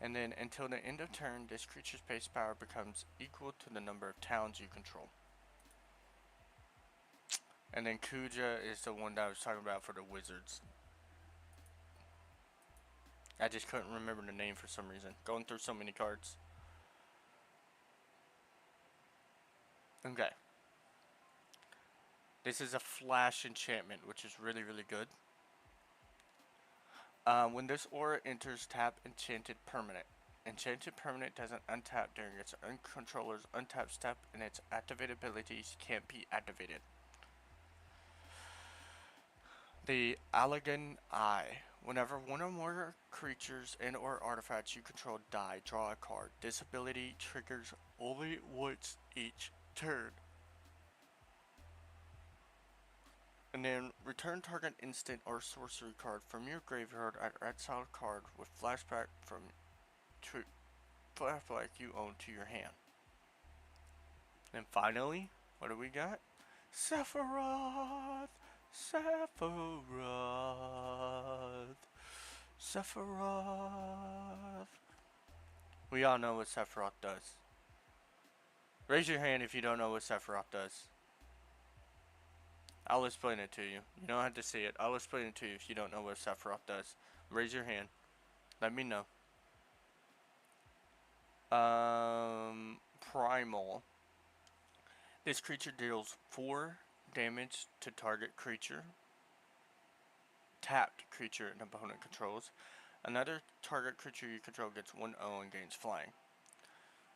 and then until the end of turn, this creature's base power becomes equal to the number of towns you control. And then Kuja is the one that I was talking about for the wizards. I just couldn't remember the name for some reason. Going through so many cards. Okay. This is a flash enchantment, which is really, really good. When this aura enters, tap enchanted permanent. Enchanted permanent doesn't untap during its controller's untap step, and its activated abilities can't be activated. The Allegan Eye. Whenever one or more creatures and or artifacts you control die, draw a card. This ability triggers only once each turn. And then return target instant or sorcery card from your graveyard or exile card with flashback from flashback you own to your hand. And finally, what do we got? Sephiroth! Sephiroth! Sephiroth! We all know what Sephiroth does. Raise your hand if you don't know what Sephiroth does. I'll explain it to you. You don't have to see it. I'll explain it to you if you don't know what Sephiroth does. Raise your hand. Let me know. Primal. This creature deals 4 damage to target creature. Tapped creature an opponent controls. Another target creature you control gets 1/0 and gains flying.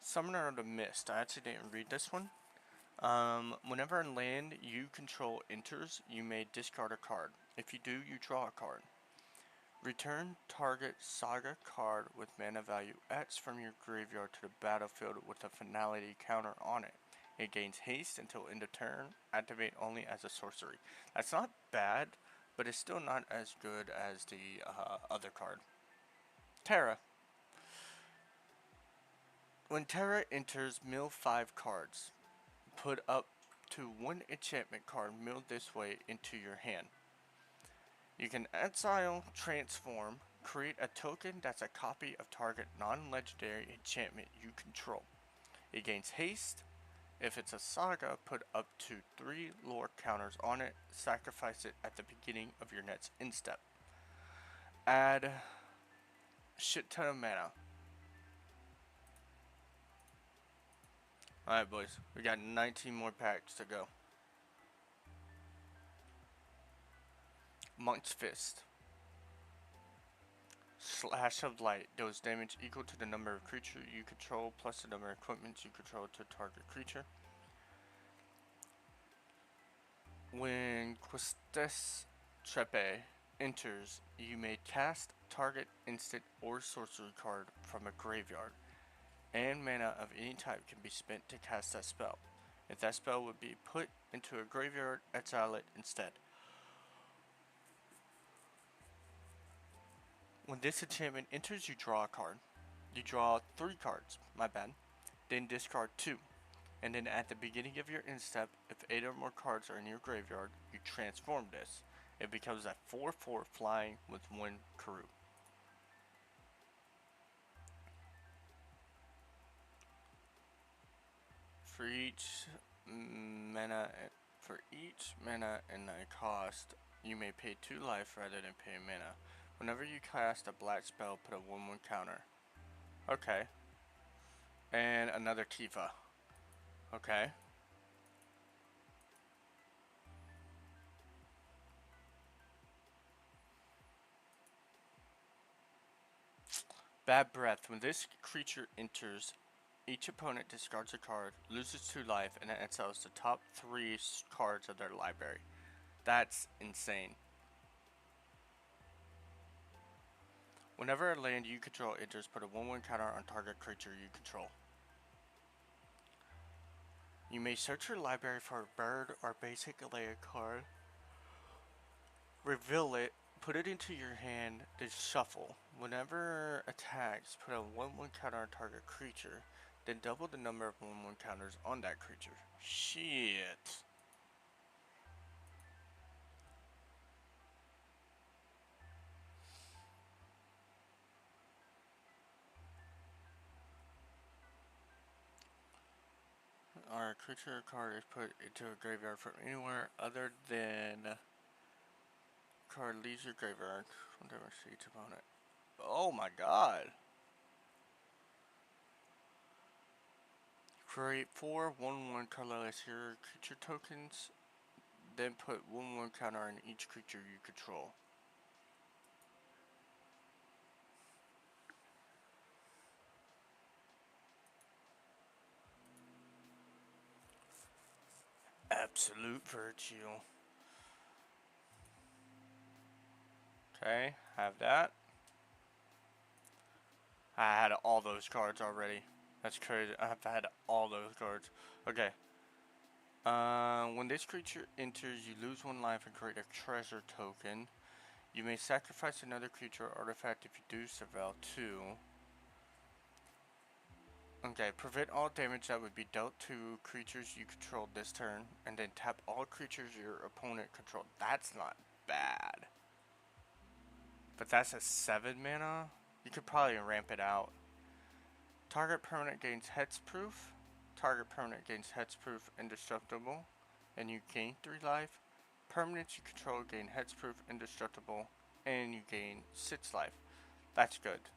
Summoner of the Mist. I actually didn't read this one. Whenever a land you control enters, you may discard a card. If you do, you draw a card. Return target saga card with mana value X from your graveyard to the battlefield with a finality counter on it. It gains haste until end of turn, activate only as a sorcery. That's not bad, but it's still not as good as the other card. Terra. When Terra enters, mill 5 cards. Put up to 1 enchantment card milled this way into your hand. You can exile, transform, create a token that's a copy of target non-legendary enchantment you control. It gains haste. If it's a saga, put up to 3 lore counters on it. Sacrifice it at the beginning of your next instep. Add shit ton of mana. Alright boys, we got 19 more packs to go. Monk's Fist. Slash of Light deals damage equal to the number of creatures you control plus the number of equipment you control to target creature. When Quistes Trepe enters, you may cast target instant or sorcery card from a graveyard, and mana of any type can be spent to cast that spell. If that spell would be put into a graveyard, exile it instead. When this enchantment enters, you draw a card. You draw 3 cards, my bad. Then discard 2. And then at the beginning of your end step, if 8 or more cards are in your graveyard, you transform this. It becomes a 4/4 flying with 1 crew. For each mana and a cost, you may pay 2 life rather than pay mana. Whenever you cast a black spell, put a 1/1 counter. Okay. And another Tifa. Okay. Bad Breath. When this creature enters, Each opponent discards a card, loses 2 life, and then exiles the top 3 cards of their library. That's insane. Whenever a land you control enters, put a 1/1 counter on target creature you control. You may search your library for a bird or basic layer card, reveal it, put it into your hand, then shuffle. Whenever attacks, put a 1/1 counter on target creature, then double the number of 1/1 counters on that creature. Shit. Our creature card is put into a graveyard from anywhere other than card leaves your graveyard. Whatever each opponent. Oh my god. Create 4 1/1 colorless hero creature tokens, then put 1/1 counter on each creature you control. Absolute virtue. Okay, have that. I had all those cards already. That's crazy. I've had all those cards. Okay. When this creature enters, you lose 1 life and create a treasure token. You may sacrifice another creature or artifact if you do surveil 2. Okay, prevent all damage that would be dealt to creatures you control this turn, and then tap all creatures your opponent controlled. That's not bad. But that's a 7 mana? You could probably ramp it out. Target permanent gains hexproof. Target permanent gains hexproof indestructible, and you gain 3 life. Permanents you control gain hexproof indestructible, and you gain 6 life. That's good.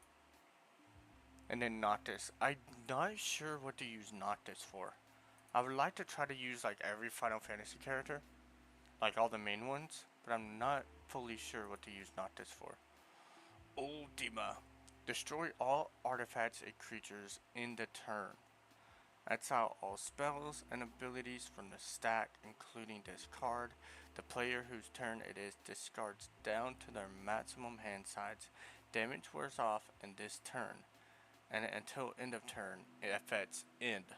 And then Noctis. I'm not sure what to use Noctis for. I would like to try to use like every Final Fantasy character, like all the main ones, but I'm not fully sure what to use Noctis for. Ultima. Destroy all artifacts and creatures in the turn. Exile all spells and abilities from the stack, including this card. The player whose turn it is discards down to their maximum hand size. Damage wears off in this turn, and until end of turn, it affects end.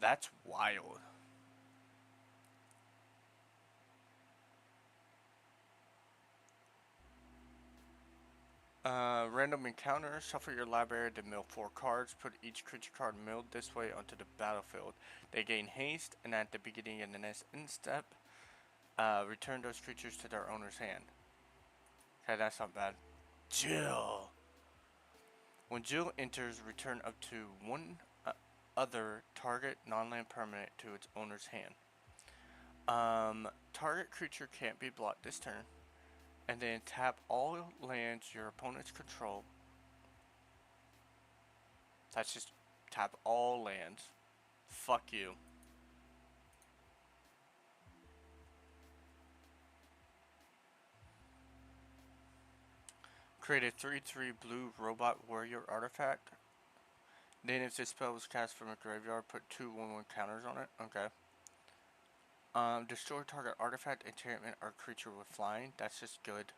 That's wild. Random encounter. Shuffle your library to mill 4 cards. Put each creature card milled this way onto the battlefield. They gain haste, and at the beginning of the next end step, return those creatures to their owner's hand. Okay, that's not bad. Jill. When Jill enters, return up to 1 other target non-land permanent to its owner's hand. Target creature can't be blocked this turn. And then tap all lands your opponents control. That's just tap all lands. Fuck you. Create a 3/3 blue robot warrior artifact. Then if this spell was cast from a graveyard, put 2 1/1 counters on it. Okay. Destroy target artifact, enchantment, or creature with flying. That's just good.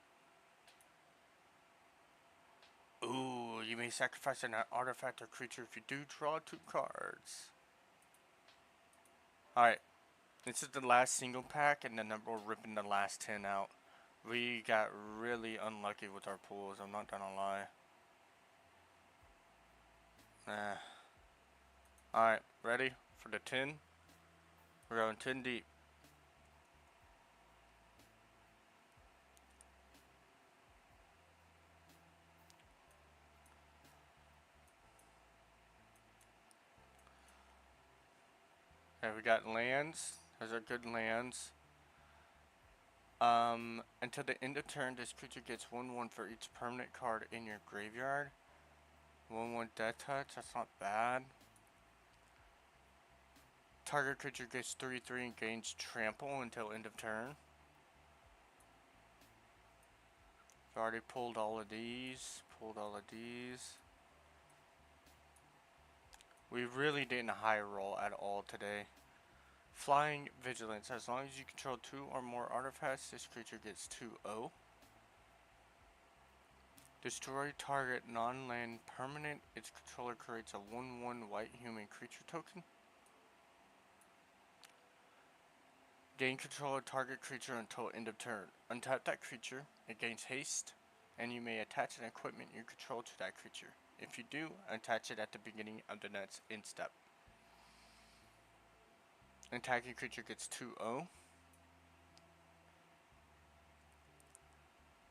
Ooh, you may sacrifice an artifact or creature if you do draw 2 cards. Alright. This is the last single pack, and then we're ripping the last 10 out. We got really unlucky with our pools, I'm not gonna lie. Alright, ready for the 10? We're going 10 deep. Okay, we got lands. Those are good lands. Until the end of turn, this creature gets 1/1 for each permanent card in your graveyard. 1/1 death touch, that's not bad. Target creature gets 3/3 and gains trample until end of turn. I've already pulled all of these. pulled all of these. We really didn't high roll at all today. Flying Vigilance. As long as you control 2 or more artifacts, this creature gets 2-0. Destroy target non-land permanent. Its controller creates a 1/1 white human creature token. Gain control of target creature until end of turn. Untap that creature. It gains haste, and you may attach an equipment you control to that creature. If you do, attach it at the beginning of the next end step. Attacking creature gets 2-0.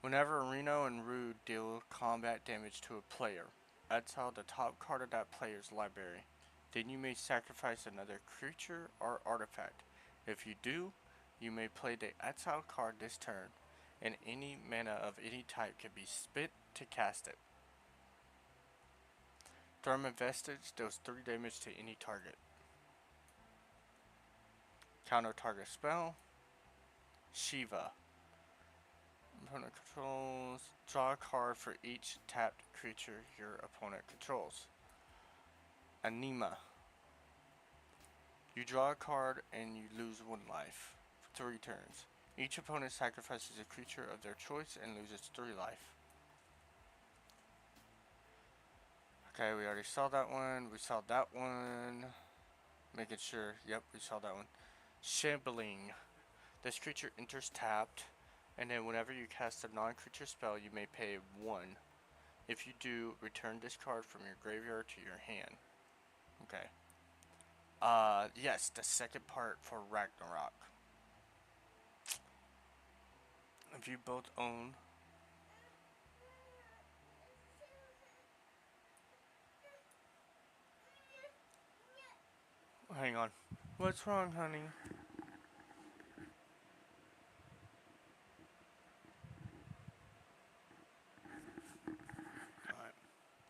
Whenever Reno and Rude deal combat damage to a player, exile the top card of that player's library. Then you may sacrifice another creature or artifact. If you do, you may play the exile card this turn, and any mana of any type can be spent to cast it. Dormant Vestige deals 3 damage to any target. Counter target spell. Shiva. Opponent controls. Draw a card for each tapped creature your opponent controls. Anima. You draw a card and you lose 1 life for 3 turns. Each opponent sacrifices a creature of their choice and loses 3 life. Okay, we already saw that one. We saw that one. Making sure. Yep, we saw that one. Shambling. This creature enters tapped, and then whenever you cast a non-creature spell, you may pay 1. If you do, return this card from your graveyard to your hand. Okay. Yes, the second part for Ragnarok. If you both own... Hang on. What's wrong, honey? Alright.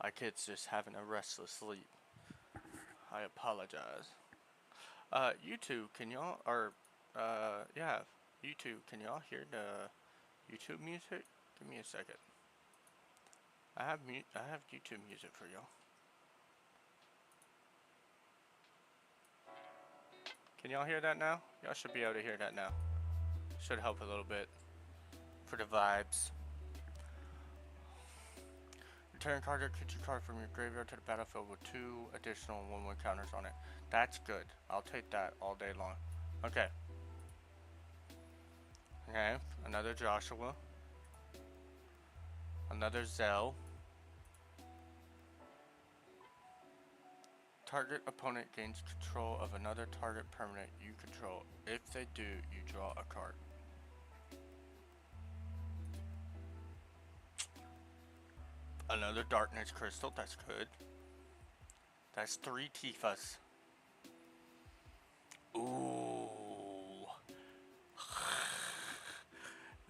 My kid's just having a restless sleep. I apologize. You two, can y'all, yeah, you two, can y'all hear the YouTube music? Give me a second. I have YouTube music for y'all. Can y'all hear that now? Y'all should be able to hear that now. Should help a little bit for the vibes. Return card or creature card from your graveyard to the battlefield with 2 additional 1/1 counters on it. That's good. I'll take that all day long. Okay. Okay. Another Joshua. Another Zell. Target opponent gains control of another target permanent you control. If they do, you draw a card. Another Darkness Crystal, that's good. That's 3 Tifas. Ooh.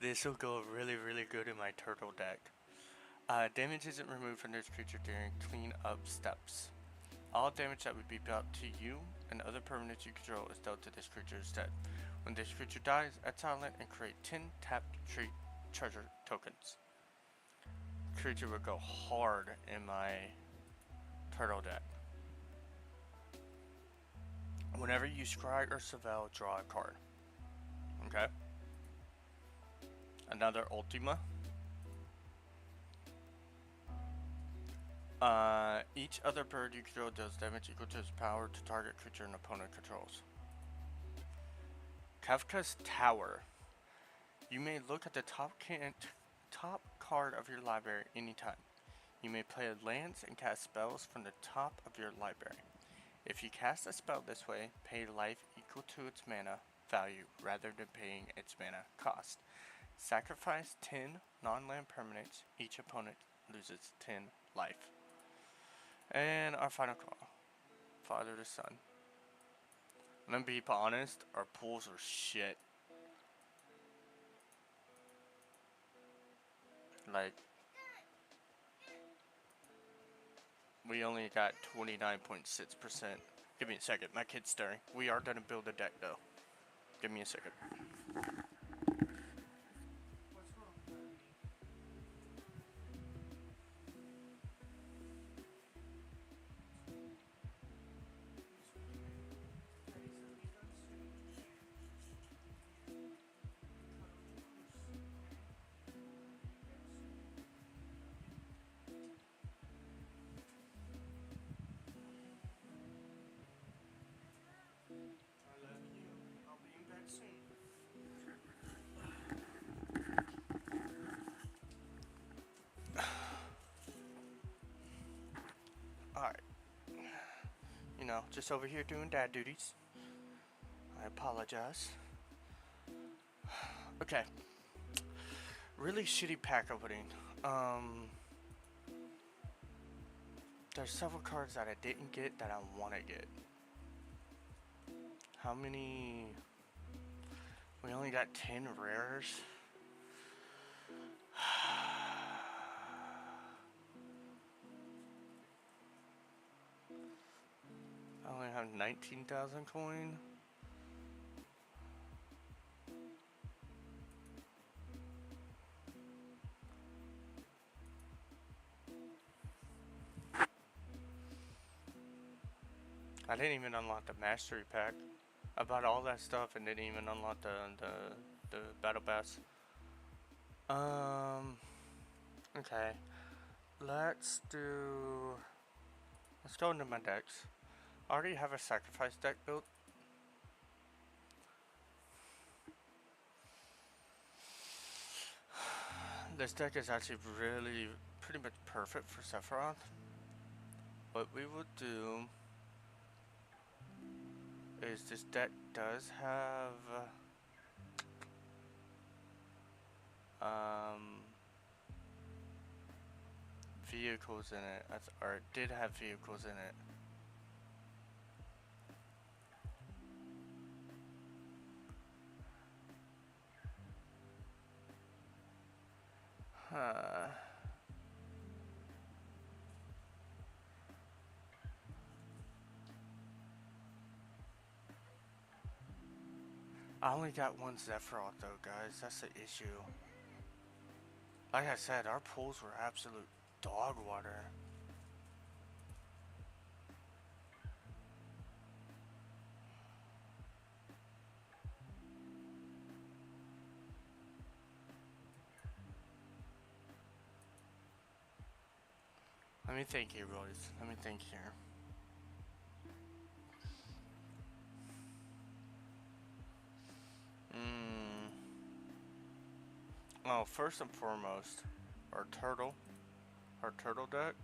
This will go really, really good in my turtle deck. Damage isn't removed from this creature during clean-up steps. All damage that would be dealt to you and other permanents you control is dealt to this creature instead. When this creature dies, exile it and create 10 tapped treasure tokens. Creature would go hard in my turtle deck. Whenever you scry or Savell, draw a card. Okay. Another Ultima. Each other bird you control does damage equal to its power to target creature an opponent controls. Kafka's Tower. You may look at the top card of your library anytime. You may play lands and cast spells from the top of your library. If you cast a spell this way, pay life equal to its mana value rather than paying its mana cost. Sacrifice 10 non-land permanents. Each opponent loses 10 life. And our final call. Father to Son. I'm gonna be honest, our pools are shit. Like, we only got 29.6%. Give me a second, my kid's stirring. We are gonna build a deck though. Give me a second. know, just over here doing dad duties. I apologize. Okay. Really shitty pack opening. There's several cards that I didn't get that I want to get. How many? We only got 10 rares. I only have 19,000 coin. I didn't even unlock the mastery pack. I bought all that stuff and didn't even unlock the battle pass. Okay. Let's go into my decks. I already have a sacrifice deck built. This deck is actually really pretty much perfect for Sephiroth. What we will do is this deck does have vehicles in it, or it did have vehicles in it. I only got one Sephiroth though, guys. That's the issue. Like I said, our pools were absolute dog water. Let me think here, boys. Let me think here. Well, first and foremost, our turtle deck.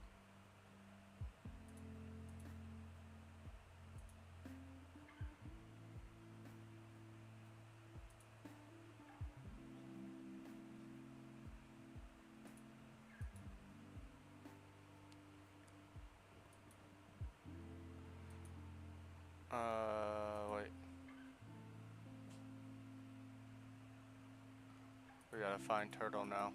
Wait. We gotta find turtle now.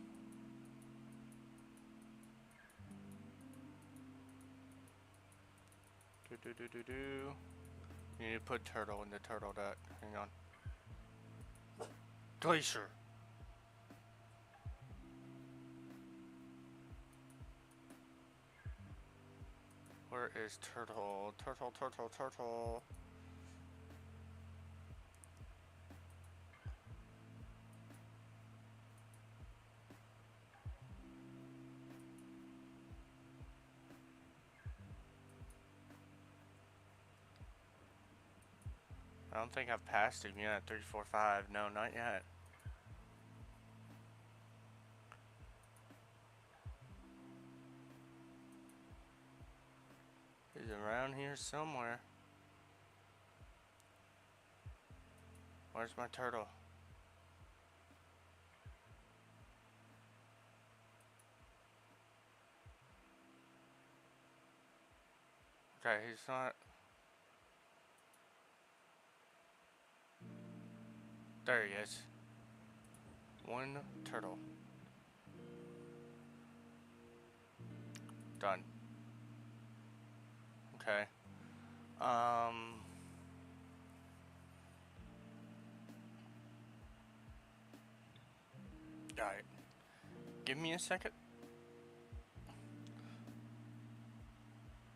You need to put turtle in the turtle deck. Hang on. Glacier. Where is turtle? Turtle. I don't think I've passed him yet. 3, 4, 5. No, not yet. He's around here somewhere. Where's my turtle? Okay, he's not. There he is. One turtle. Done. Okay. Alright. Give me a second.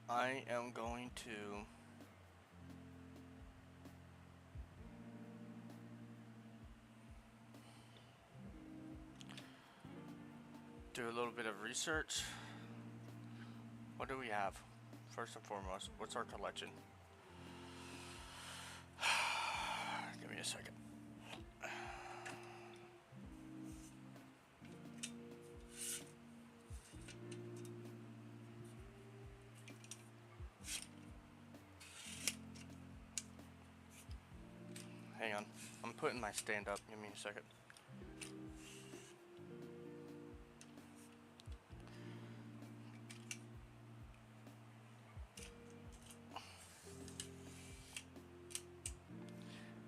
I am going to do a little bit of research. What do we have? First and foremost, what's our collection? Give me a second. Hang on. I'm putting my stand up. Give me a second.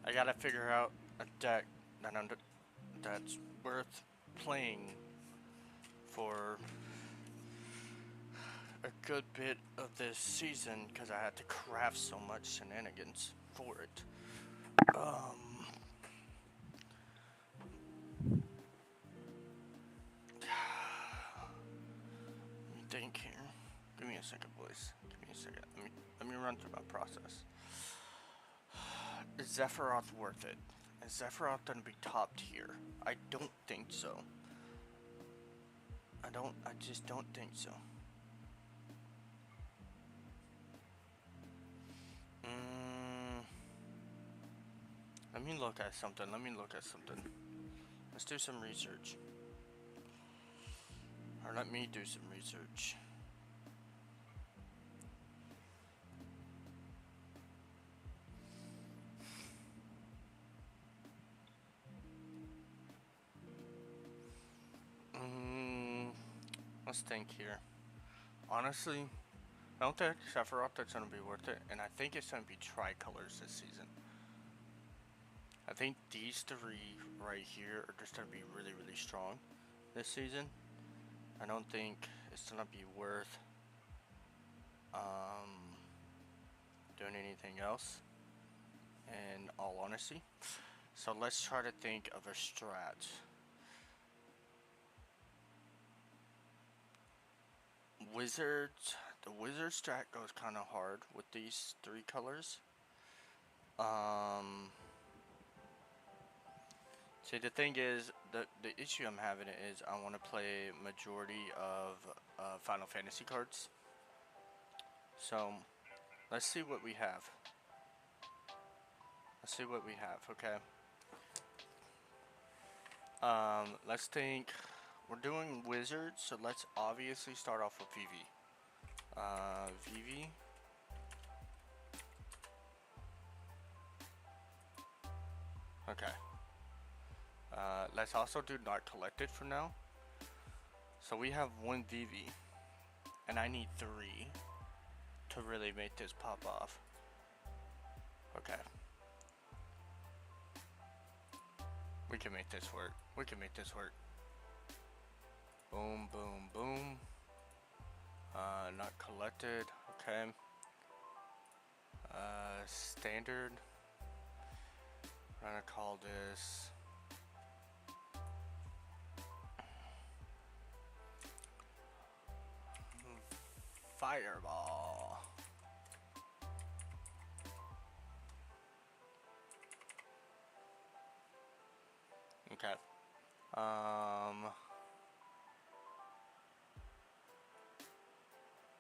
I gotta figure out a deck that's worth playing for a good bit of this season because I had to craft so much shenanigans for it. Let me think here. Give me a second, boys. Give me a second. Let me run through my process. Is Zephyroth worth it? Is Zephyroth gonna be top tier? I don't think so. I just don't think so. Let me look at something. Let's do some research. Or let me do some research. Let's think here. Honestly, I don't think Sephiroth is going to be worth it, and I think it's going to be tricolors this season. I think these three right here are just going to be really, really strong this season. I don't think it's going to be worth doing anything else, in all honesty. So let's try to think of a strat. Wizards, the wizard strat goes kind of hard with these three colors. See, the thing is, the issue I'm having is I want to play majority of Final Fantasy cards. So let's see what we have. Okay. Let's think. We're doing wizards, so let's obviously start off with VV. VV. Okay. Let's also do not collected for now. So we have one VV, and I need 3 to really make this pop off. Okay. We can make this work. Boom, boom, boom. Not collected. Okay. Standard. I'm gonna call this Fireball. Okay.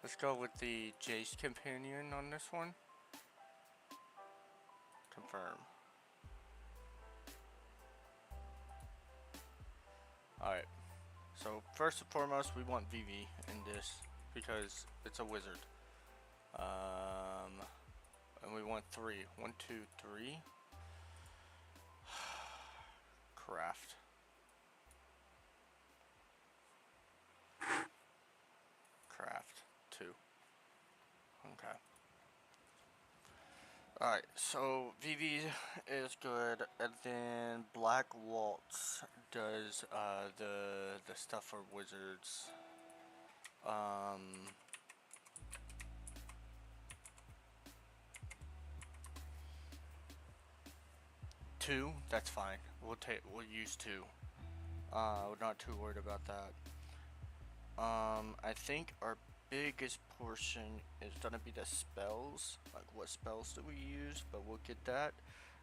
Let's go with the Jace companion on this one. Confirm. Alright. So first and foremost, we want VV in this because it's a wizard. And we want 3. 1, 2, 3. Craft. Craft 2. Okay. Alright, so VV is good, and then Black Waltz does the stuff for wizards. 2, that's fine. We'll use 2. We're not too worried about that. I think our biggest portion is gonna be the spells. Like, what spells do we use? But we'll get that.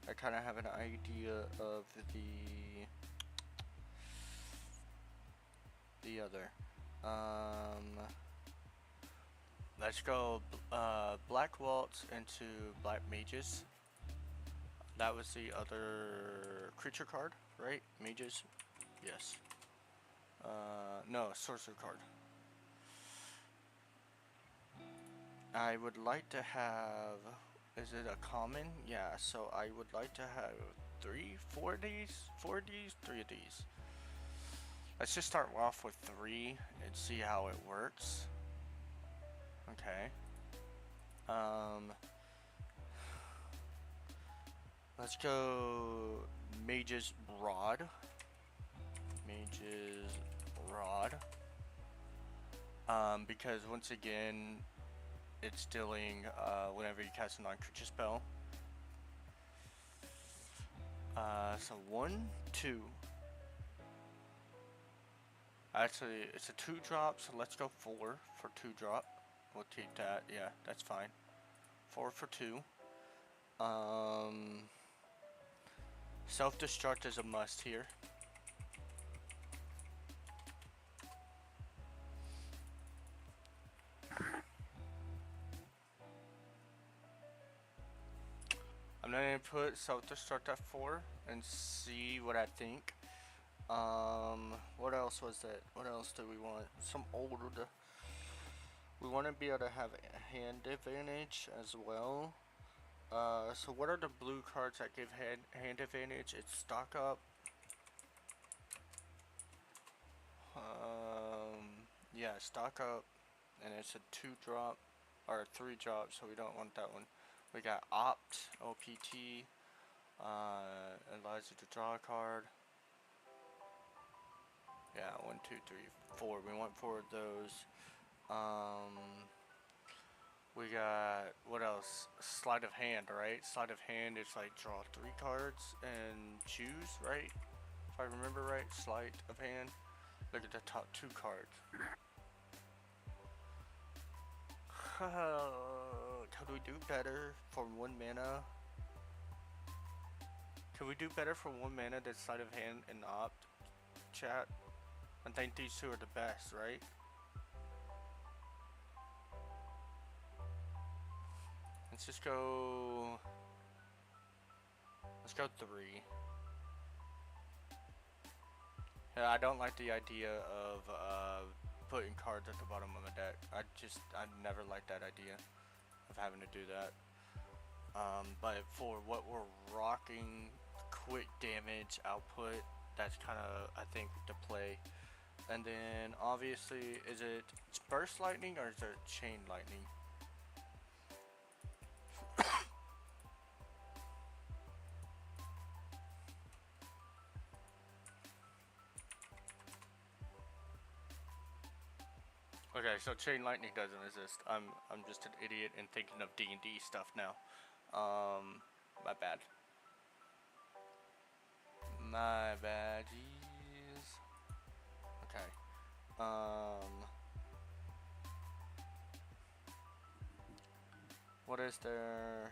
I kind of have an idea of the other. Let's go Black Waltz into Black Mages. That was the other creature card, right? Mages? Yes. No, sorcerer card. I would like to have Is it a common? Yeah, so I would like to have 4 of these, 3 of these. Let's just start off with 3 and see how it works. Okay. Let's go Mage's Rod. Mage's Rod. Because once again, it's dealing whenever you cast a non-creature spell. So 1, 2. Actually, it's a 2-drop, so let's go 4 for 2-drop. We'll take that. Yeah, that's fine. 4 for 2. Self-destruct is a must here. I'm gonna put self-destruct at 4 and see what I think. What else was it? What else do we want? Some old. We want to be able to have a hand advantage as well. So what are the blue cards that give hand advantage? It's stock up. Yeah, stock up, and it's a 2-drop or a 3-drop, so we don't want that one. We got opt, OPT, allows you to draw a card. Yeah, 1, 2, 3, 4. We want 4 of those. We got, what else? Sleight of hand, right? Sleight of hand is like draw 3 cards and choose, right? If I remember right, sleight of hand. Look at the top 2 cards. Can we do better for 1 mana? Can we do better for 1 mana than sleight of hand and opt, chat? I think these 2 are the best, right? Let's just go. Let's go 3. Yeah, I don't like the idea of putting cards at the bottom of a deck. I never liked that idea of having to do that. But for what we're rocking, quick damage output, that's kind of, I think, the play. And then obviously, is it burst lightning or is it chain lightning? Okay, so chain lightning doesn't exist. I'm just an idiot and thinking of D&D stuff now. My bad. My bad, jeez. Okay. What is there?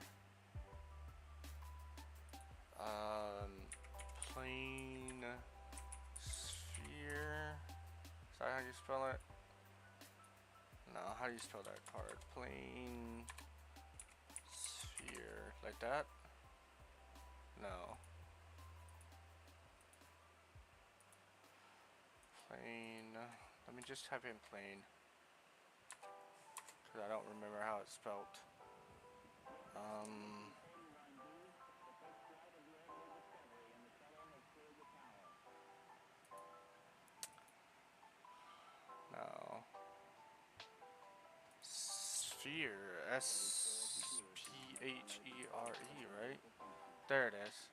Plain sphere. Is that how you spell it? No, how do you spell that card? Plain sphere. Like that? No. Plain. Let me just type in plain. Because I don't remember how it's spelled. No. Sphere. S-P-H-E-R-E, right? There it is.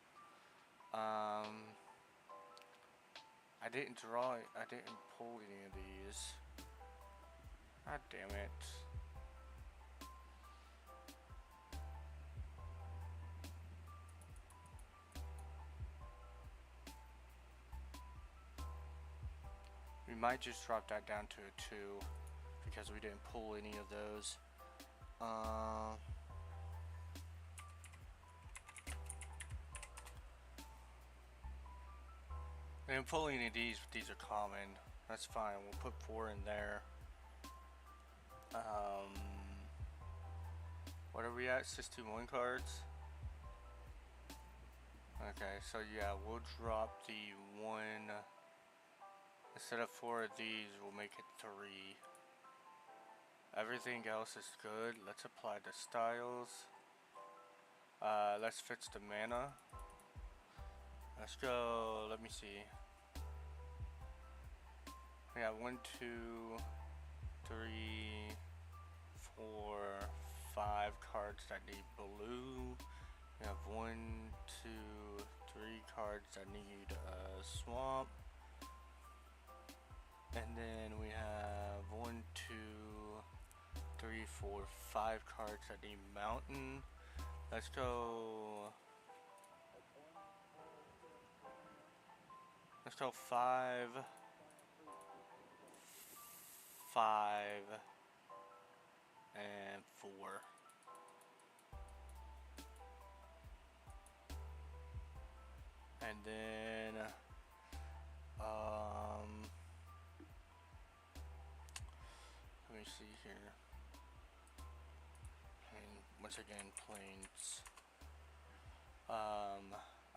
I didn't draw it. I didn't pull any of these. God damn it. We might just drop that down to a 2 because we didn't pull any of those. We didn't pull any of these, but these are common. That's fine. We'll put 4 in there. What are we at? 61 cards? Okay, so yeah, we'll drop the 1. Instead of 4 of these, we'll make it 3. Everything else is good. Let's apply the styles. Let's fix the mana. Let's go, let me see. We got 1, 2, 3, 4, 5 cards that need blue. We have 1, 2, 3 cards that need swamp. And then we have 1, 2, 3, 4, 5 cards that need mountain. Let's go. Let's go 5, 5, and 4. And then let me see here. And once again, planes.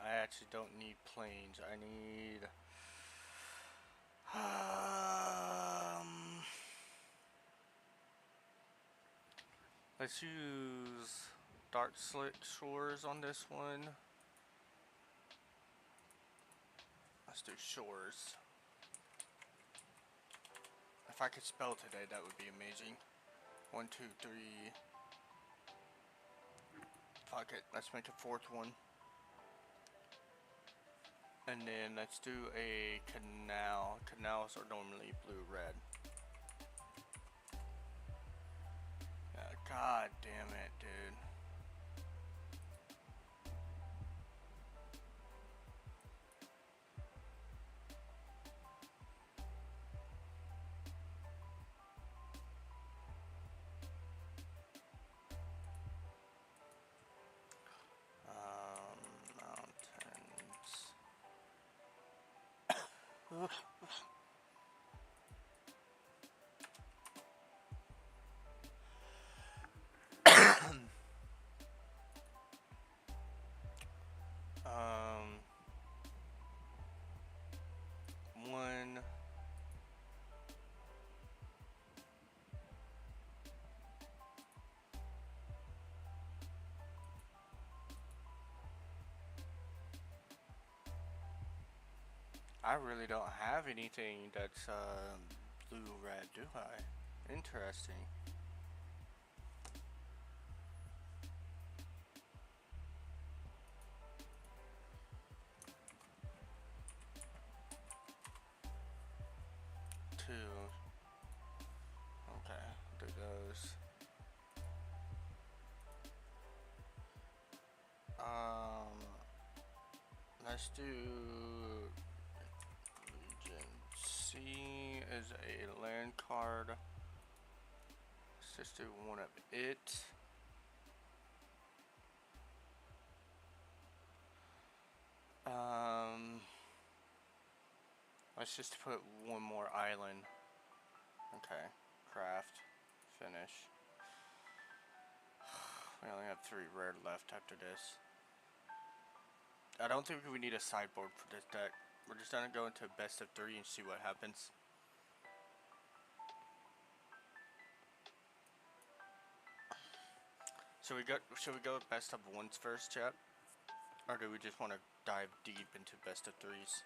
I actually don't need planes. I need let's use Dark Slick Shores on this one. Let's do Shores. If I could spell today, that would be amazing. 1, 2, 3. Fuck it. Let's make a 4th one. And then let's do a canal. Canals are normally blue-red. Yeah, god damn it, dude. Mountains. One. I really don't have anything that's blue-red, do I? Interesting. Two. Okay, do those. Let's do Region C is a land card. Let's just do one of it. Let's just put one more island. Okay, craft, finish. We only have 3 red left after this. I don't think we need a sideboard for this deck. We're just gonna go into best of 3 and see what happens. Should we go with best of 1s first, chat? Or do we just want to dive deep into best of 3s?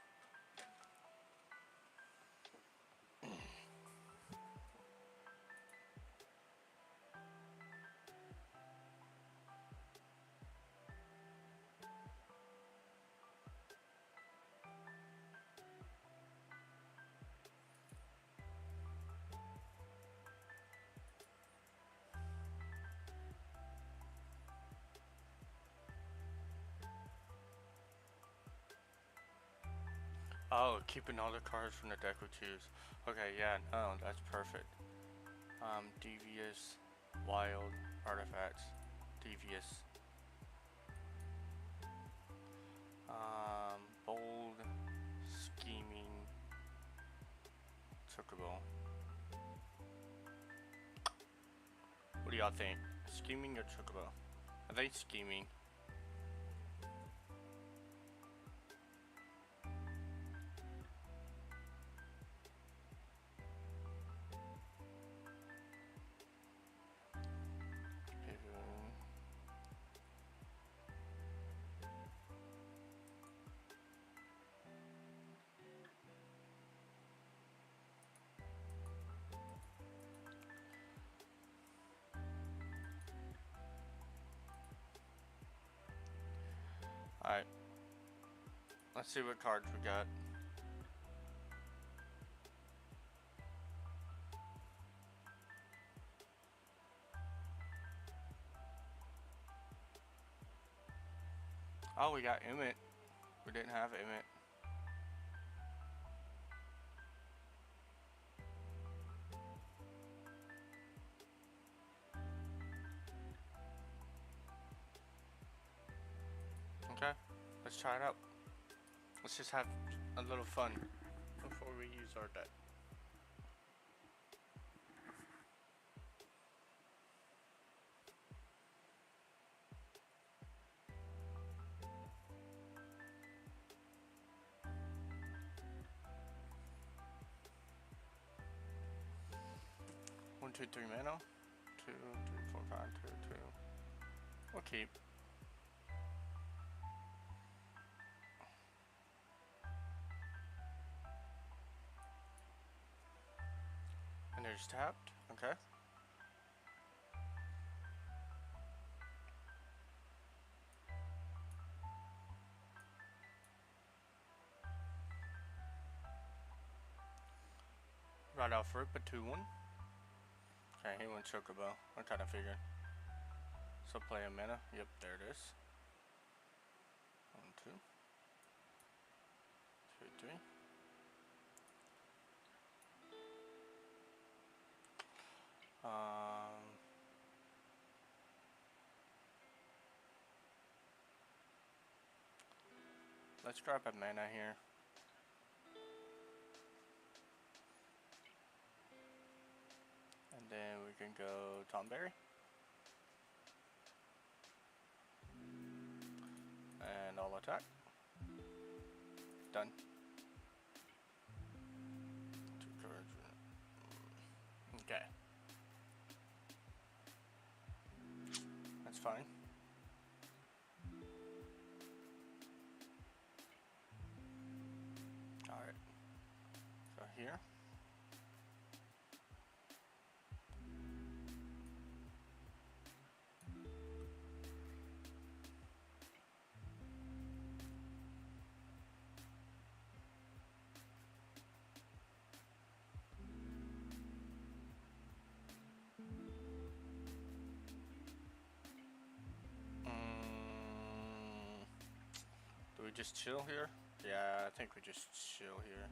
Oh, keeping all the cards from the deck we choose. Okay, yeah, no, that's perfect. Devious, wild, artifacts, devious. Bold, scheming, chocobo. What do y'all think? Scheming or chocobo? I think scheming. Let's see what cards we got. Oh, we got Emmett. We didn't have Emmett. Okay, let's try it out. Let's just have a little fun before we use our deck. One, two, three mana. 2, 3, 4, 5, 2, 2. We'll keep. And there's tapped. Okay. Right off rip a 2-1. Okay, he went Chocobo. I kind of figured. So play a mana. Yep, there it is. 1, 2, 3, 3. Let's grab a mana here. And then we can go Tomberry. And I'll attack. Done. 2 cards. Okay. That's fine. Alright. So here. Do we just chill here? Yeah, I think we just chill here.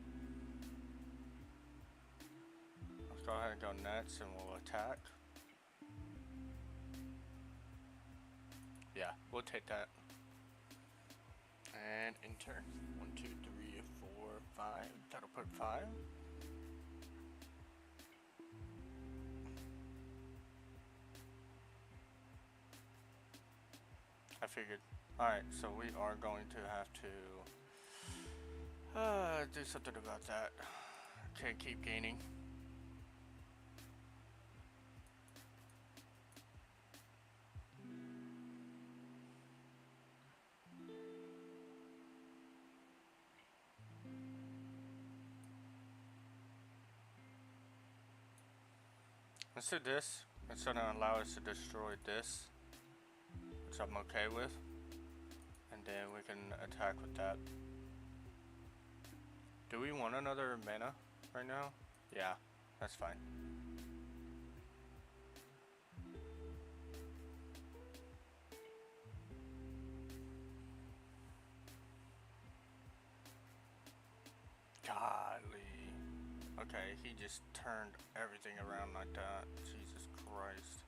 Let's go ahead and go Nets and we'll attack. Yeah, we'll take that. And enter. 1, 2, 3, 4, 5. That'll put 5. I figured. Alright, so we are going to have to do something about that. Can't keep gaining. Let's do this. It's going to allow us to destroy this, which I'm okay with. And then we can attack with that. Do we want another mana right now? Yeah, that's fine. Golly. Okay, he just turned everything around like that. Jesus Christ.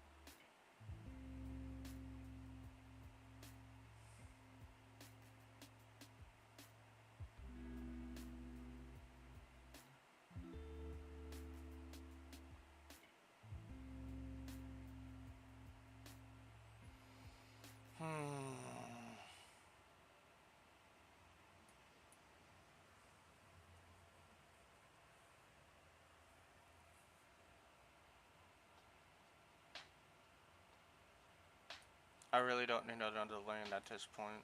I really don't need another land at this point.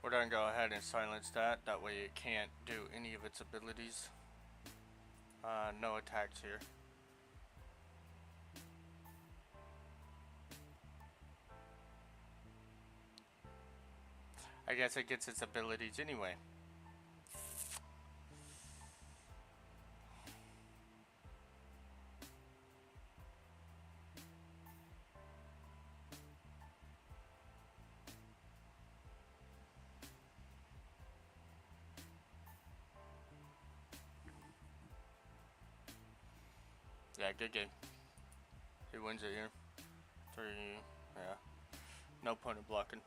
We're gonna go ahead and silence that. That way it can't do any of its abilities. No attacks here. I guess it gets its abilities anyway. Yeah, good game. He wins it here. 3, yeah. No point in blocking.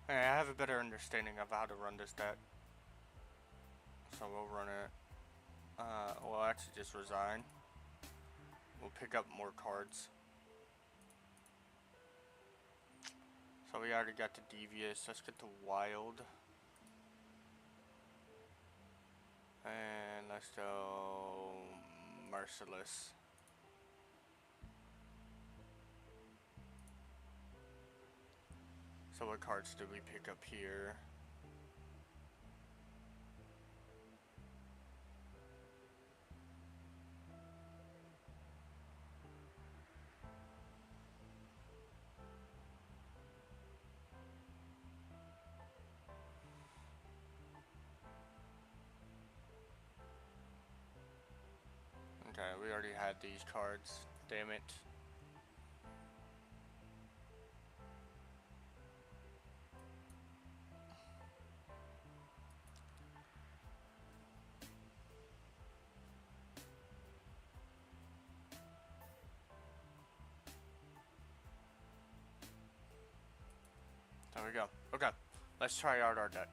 I have a better understanding of how to run this deck. So we'll run it. We'll actually just resign. We'll pick up more cards. So we already got the Devious. Let's get the Wild. And let's go Merciless. So what cards did we pick up here? Okay, we already had these cards. Damn it. There we go. Okay, let's try out our deck.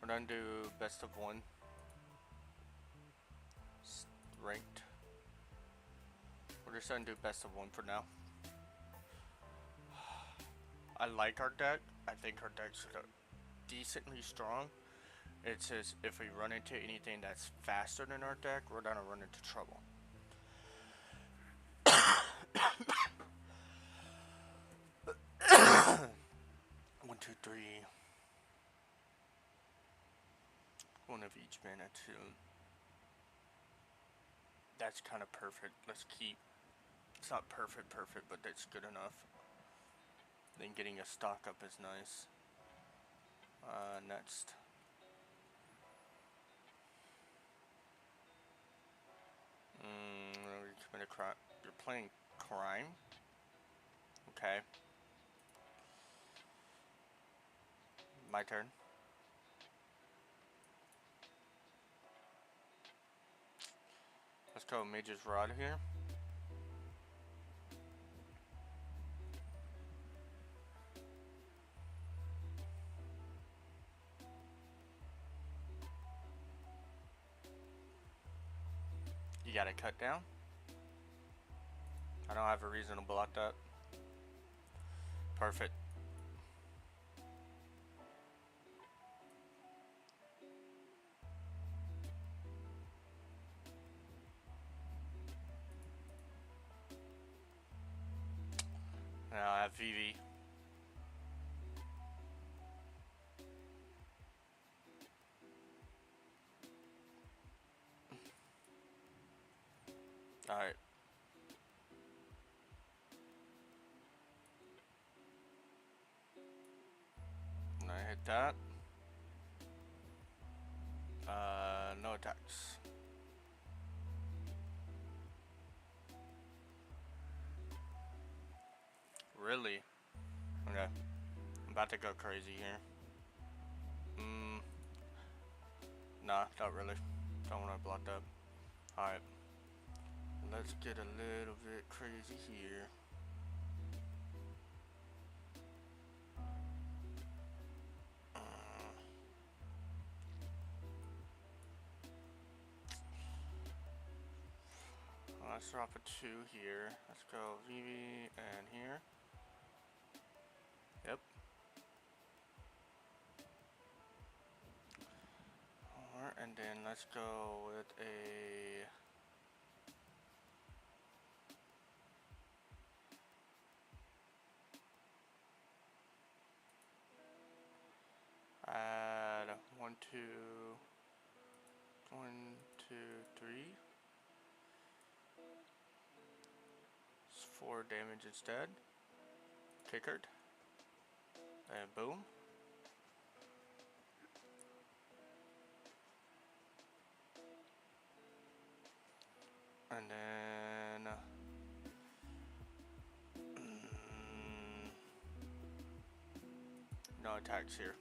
We're gonna do best of 1. Ranked. We're just gonna do best of 1 for now. I like our deck. I think our deck's decently strong. It says if we run into anything that's faster than our deck, we're gonna run into trouble. 1, 2, 3. One of each mana too. That's kind of perfect. Let's keep. It's not perfect, but that's good enough. Then getting a stock up is nice. Next. Commit a crime. You're playing crime? Okay. My turn. Let's go Mage's Rod here. You gotta cut down. I don't have a reason to block that. Perfect. Now I have VV. Alright. And I hit that. No attacks. Really? Okay. I'm about to go crazy here. Nah, not really. Don't want to block that. Alright. Let's get a little bit crazy here. Let's drop a 2 here. Let's go VV and here. Yep. And then let's go with a add 1, 2, 1, 2, 3. It's 4 damage instead. Kickered. And boom. And then no attacks here.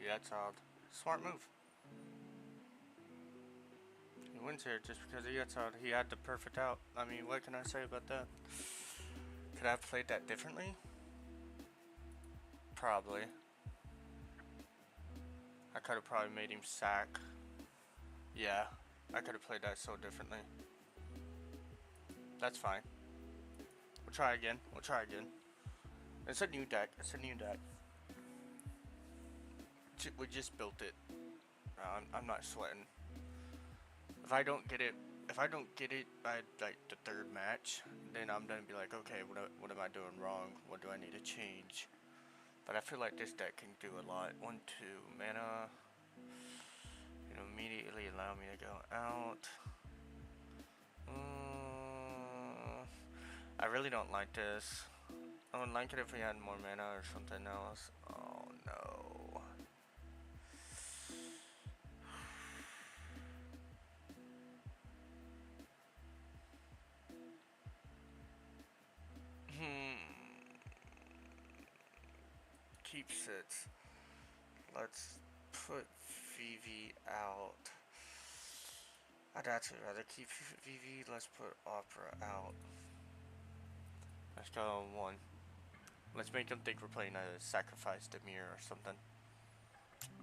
Yeah, it's odd. Smart move. He wins here just because he gets out. He had the perfect out. I mean, what can I say about that? Could I have played that differently? Probably. I could have probably made him sack. Yeah, I could have played that so differently. That's fine. We'll try again. We'll try again. It's a new deck. It's a new deck. We just built it. I'm not sweating. If I don't get it by like the 3rd match, then I'm gonna be like, okay, what am I doing wrong? What do I need to change? But I feel like this deck can do a lot. 1, 2 mana. It'll immediately allow me to go out. I really don't like this. I would like it if we had more mana or something else. Oh no. Keeps it. Let's put VV out. I'd actually rather keep VV. Let's put Opera out. Let's go on 1. Let's make them think we're playing a Sacrifice Demir or something.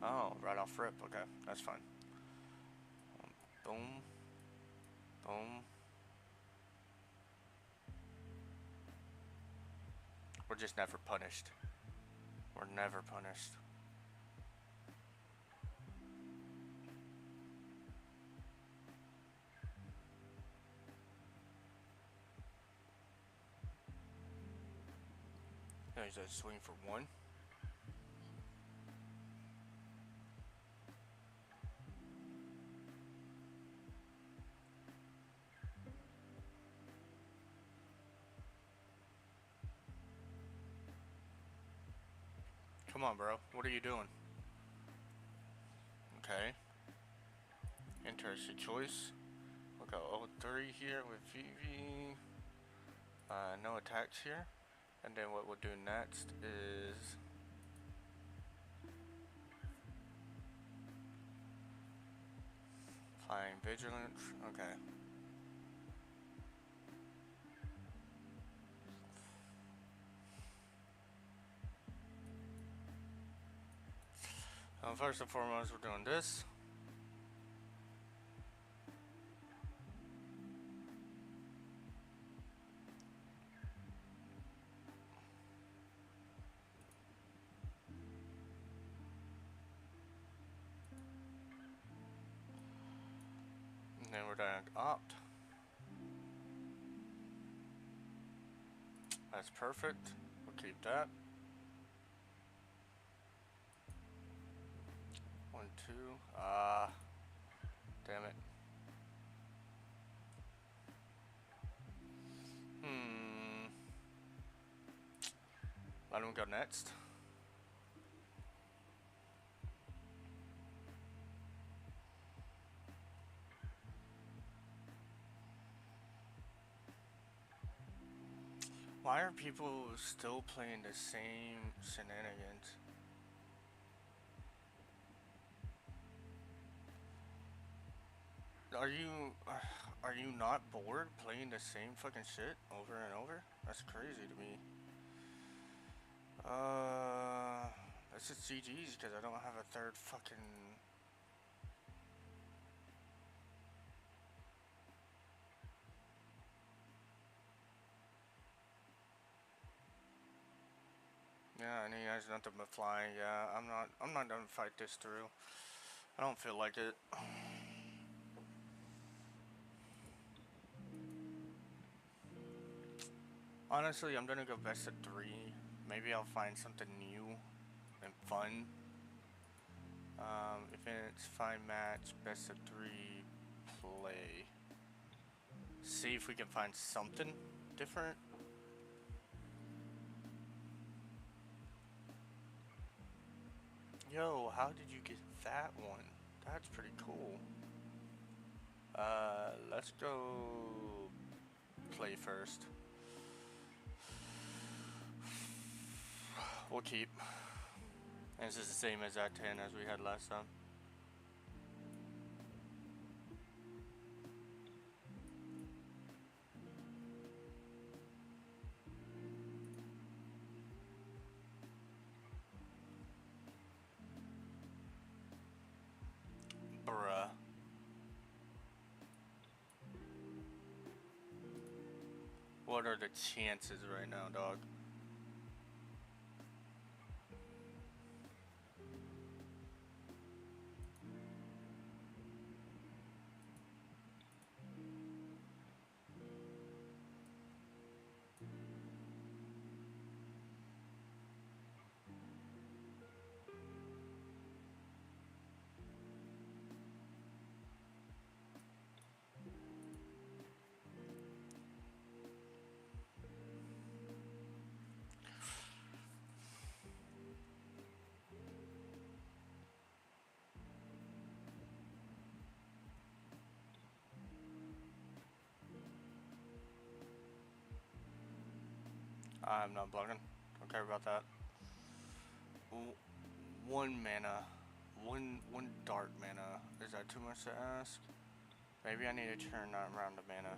Oh, right off rip. Okay, that's fine. Boom. Boom. We're just never punished. We're never punished. Now he's gonna swing for 1. Come on, bro. What are you doing? Okay. Interesting choice. We'll go 0-3 here with VV. No attacks here. And then what we'll do next is Flying Vigilance. Okay. First and foremost, we're doing this. And then we're down to opt. That's perfect. We'll keep that. 1, 2. Damn it. Let him go next. Why are people still playing the same shenanigans? Are you not bored playing the same fucking shit over and over? That's crazy to me. It's just GG's because I don't have a third fucking... Yeah, and he has nothing but flying. Yeah, I'm not gonna fight this through. I don't feel like it. Honestly, I'm gonna go best of 3. Maybe I'll find something new and fun. If it's find match, best of 3, play. See if we can find something different. Yo, how did you get that one? That's pretty cool. Let's go play first. We'll keep. And this is the same as that 10 as we had last time. Bruh. What are the chances right now, dog? I'm not blocking. Don't care about that. 1 mana. One dark mana. Is that too much to ask? Maybe I need to turn around the mana.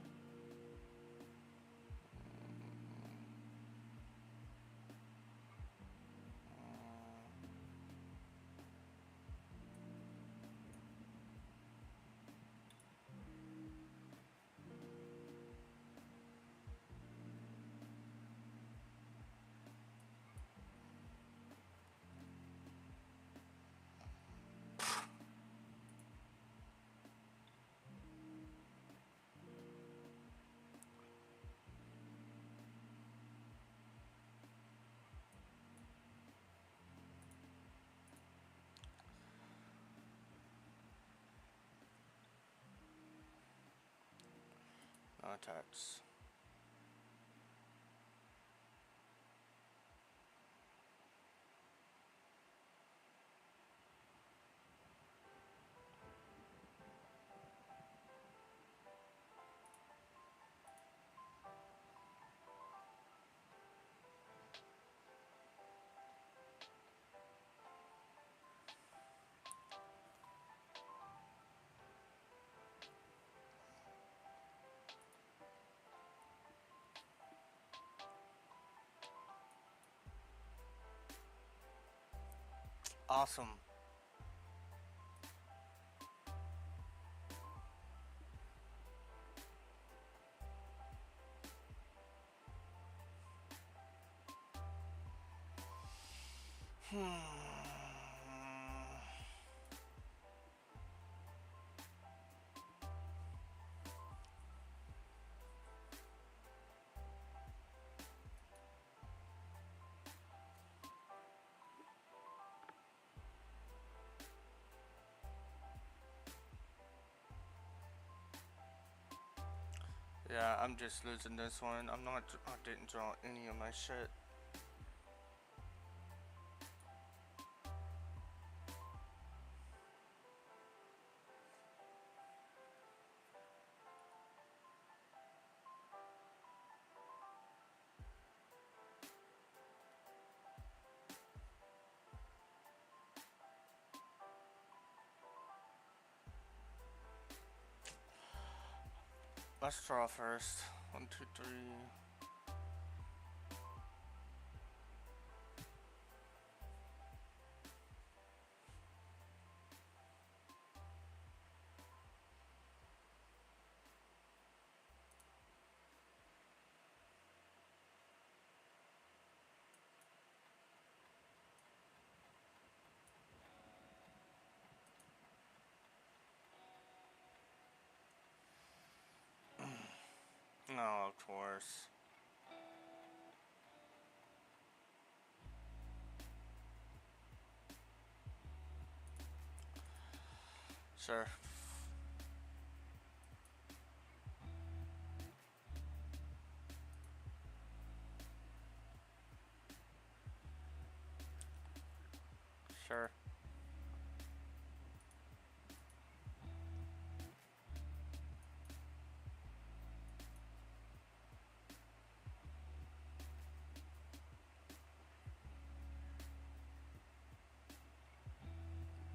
No attacks. Awesome. Yeah, I'm just losing this one. I didn't draw any of my shit. Let's draw first. 1, 2, 3. No, of course. Sure. Sure.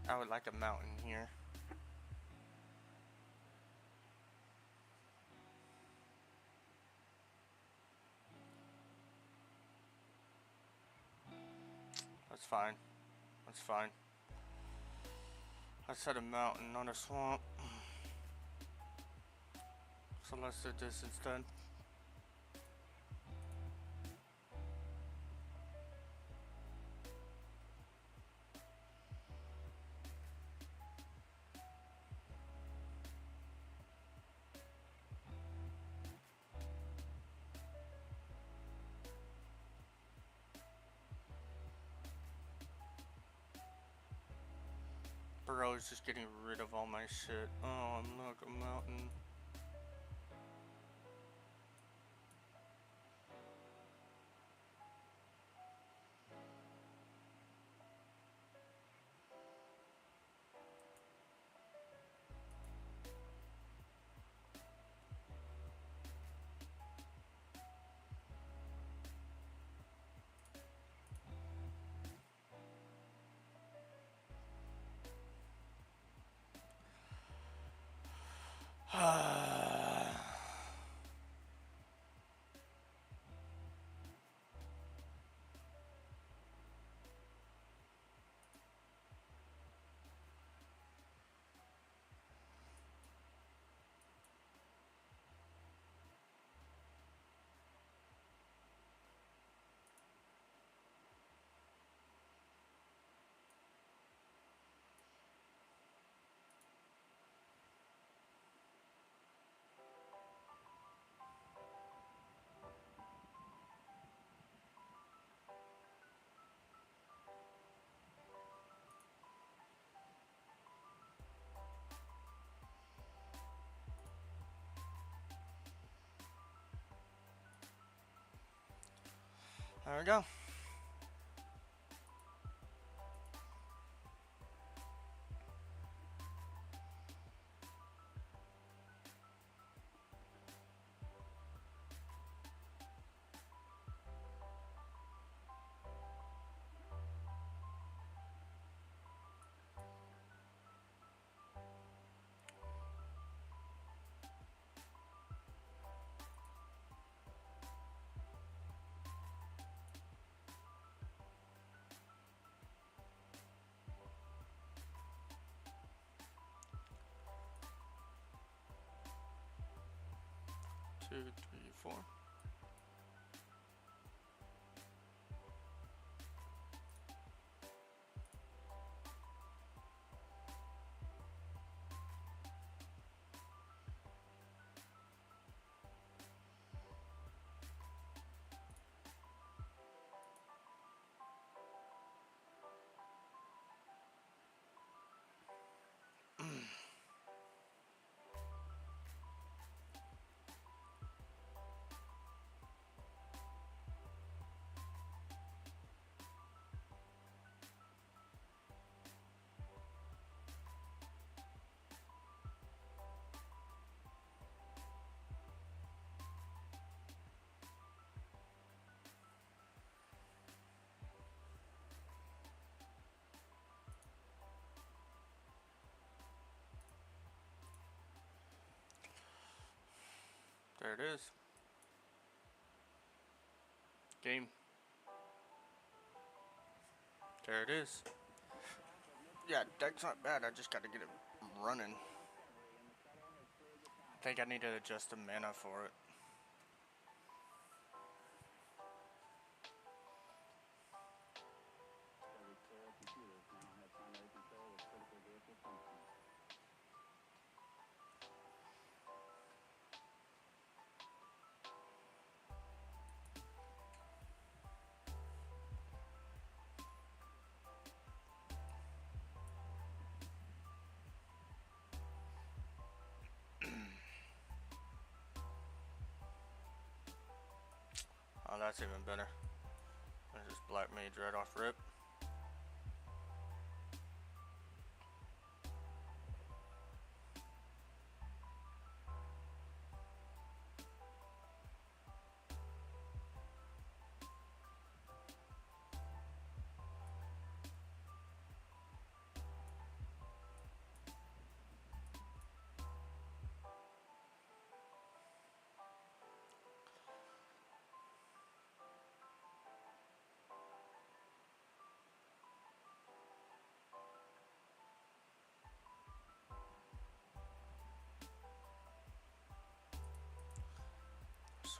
I would like a mountain here. That's fine. That's fine. I said a mountain, not a swamp. So let's do this instead. Bro is just getting rid of all my shit. Oh, I'm like a mountain. There we go. Two, three, four. There it is. Game. There it is. Yeah, deck's not bad. I just gotta get it running. I think I need to adjust the mana for it. that's even better. I just black mage right off rip.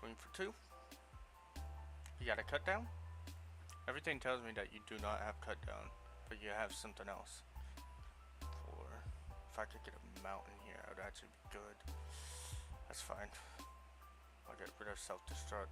Swing for 2. You got a cut down? Everything tells me that you do not have cut down, but you have something else. If I could get a mountain here, that would actually be good. That's fine. I'll get rid of self-destruct.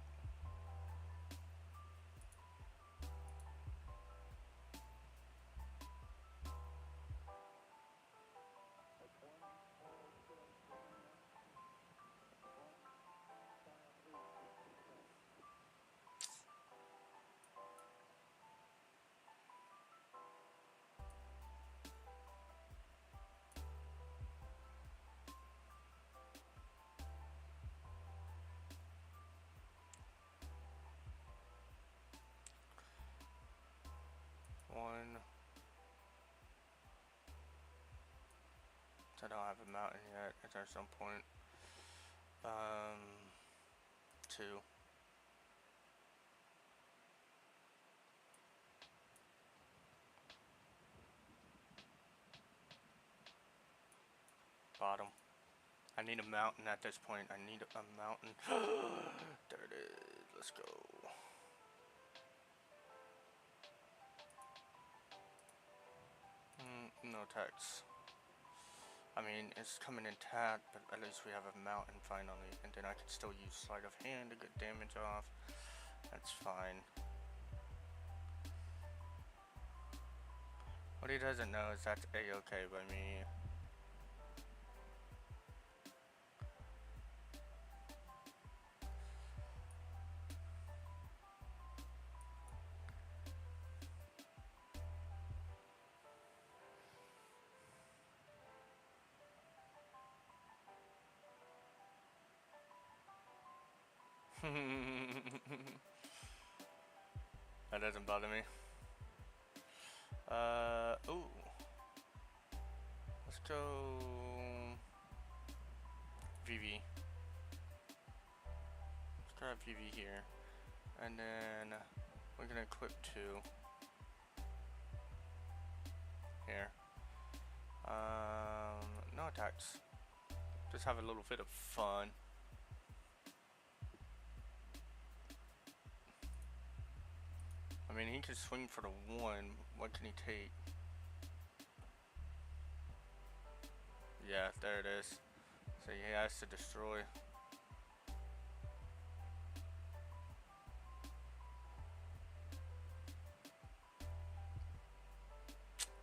One. I don't have a mountain yet at some point. 2. Bottom. I need a mountain at this point. I need a mountain. There it is. Let's go. No tax. I mean, it's coming in tapped, but at least we have a mountain finally. And then I can still use sleight of hand to get damage off. That's fine. What he doesn't know is that's a-okay by me. That doesn't bother me. Ooh. Let's go VV. Let's grab VV here. And then we're gonna equip 2. Here. No attacks. Just have a little bit of fun. I mean, he can swing for the 1. What can he take? Yeah, there it is. So he has to destroy.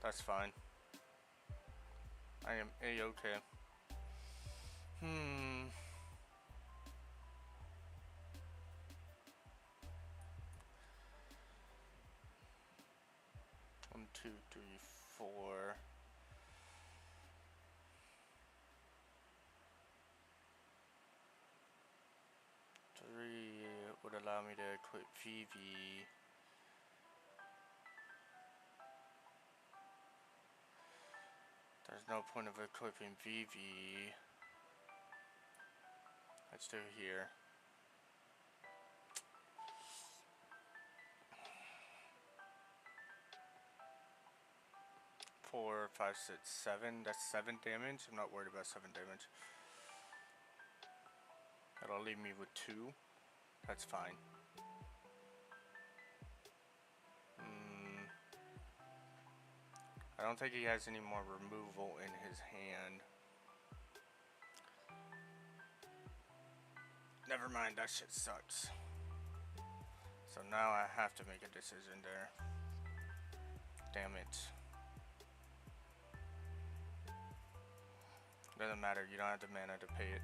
That's fine. I am a-okay. 1, 2, 3, 4. 3 would allow me to equip VV. There's no point of equipping VV. Let's do it here. 4, 5, 6, 7. That's 7 damage. I'm not worried about 7 damage. That'll leave me with 2. That's fine. I don't think he has any more removal in his hand. Never mind, that shit sucks. So now I have to make a decision there. Damn it. Doesn't matter, you don't have the mana to pay it.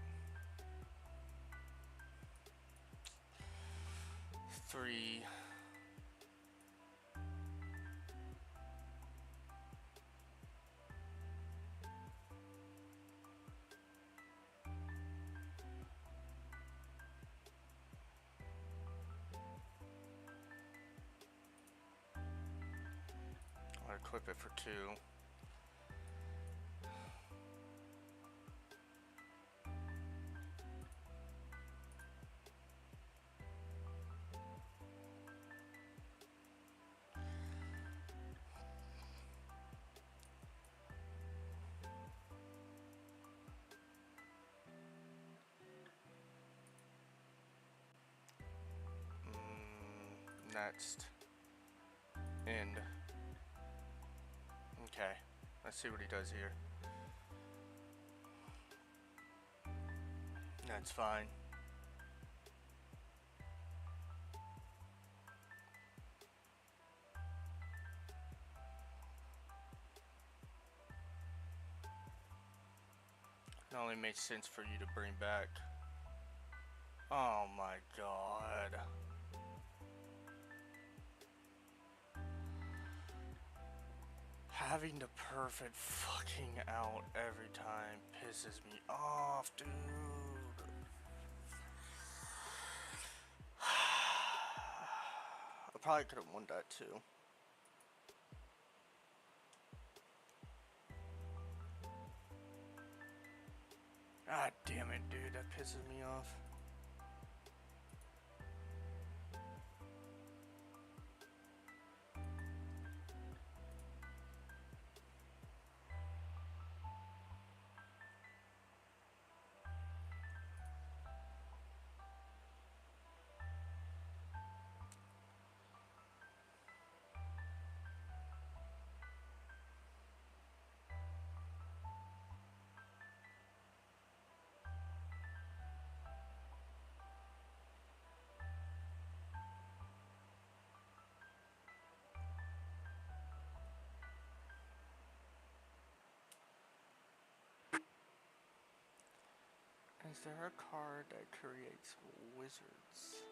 3. I'll equip it for 2. Next. End. Okay. Let's see what he does here. That's fine. It only makes sense for you to bring back. Oh my god. Having the perfect fucking out every time pisses me off, dude. I probably could have won that too. God damn it, dude. That pisses me off. Is there a card that creates wizards?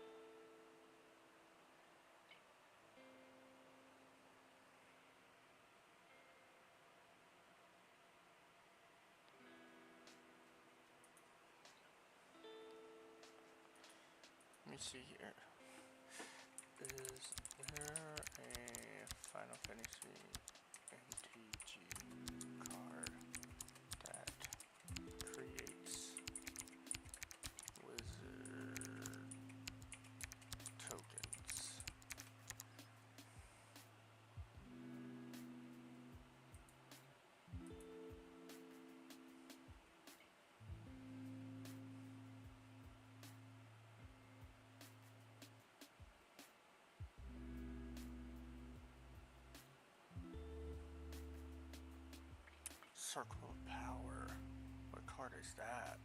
Let me see here. Is there a Final Fantasy MTGA card that creates wizard tokens? Circle of Power. What card is that?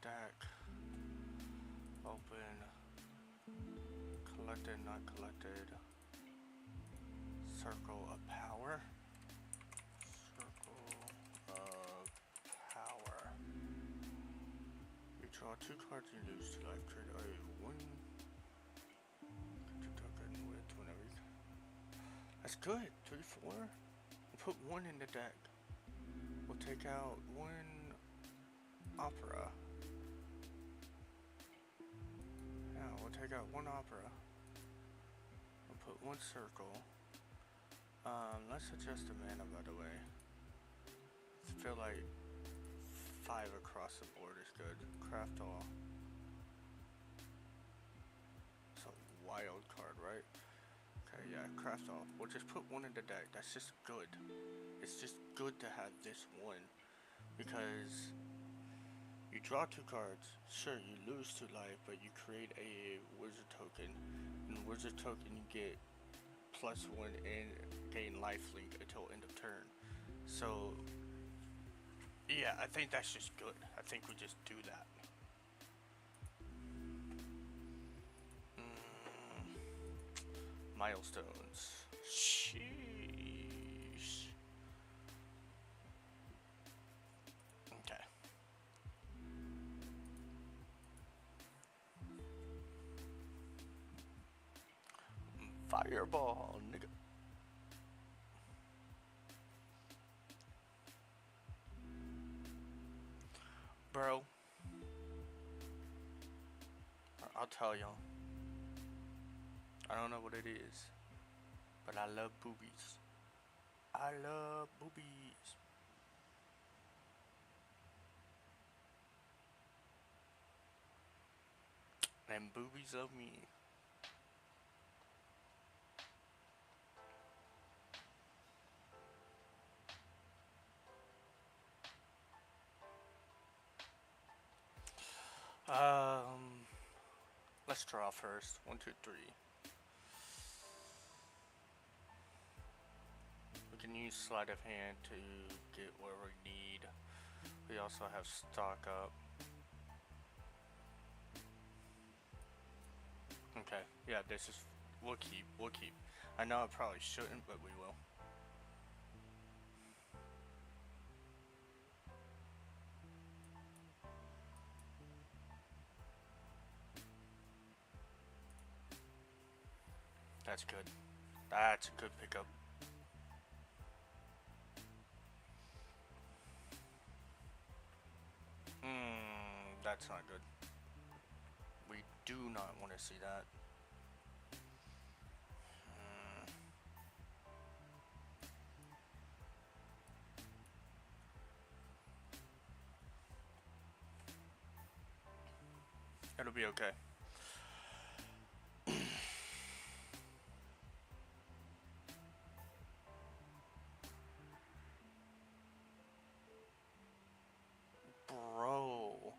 Deck. Open. Collected, not collected. Circle of Power. Circle of Power. You draw 2 cards, you lose 2 life. Trade a 1. 2 token with whenever you. That's good. 3, 4. We'll put 1 in the deck. We'll take out 1 opera. Yeah, we'll take out 1 opera. We'll put 1 circle. Let's adjust the mana, by the way. I feel like 5 across the board is good. Craft all. It's a wild card, right? Okay, yeah, craft all. We'll just put 1 in the deck. That's just good. It's just good to have this 1. Because you draw 2 cards. Sure, you lose 2 life, but you create a wizard token. And the wizard token you get +1 and gain lifelink until end of turn. So, yeah, I think that's just good. I think we just do that. Milestones. Sheesh. Okay. Fireball, nigga. Bro, I'll tell y'all. I don't know what it is, but I love boobies. I love boobies. And boobies love me. Um, let's draw first. 1, 2, 3. We can use sleight of hand to get what we need. We also have stock up. Okay, yeah, this is. We'll keep. We'll keep. I know I probably shouldn't, but we will. That's good. That's a good pickup. That's not good. We do not want to see that. It'll be okay. Bro.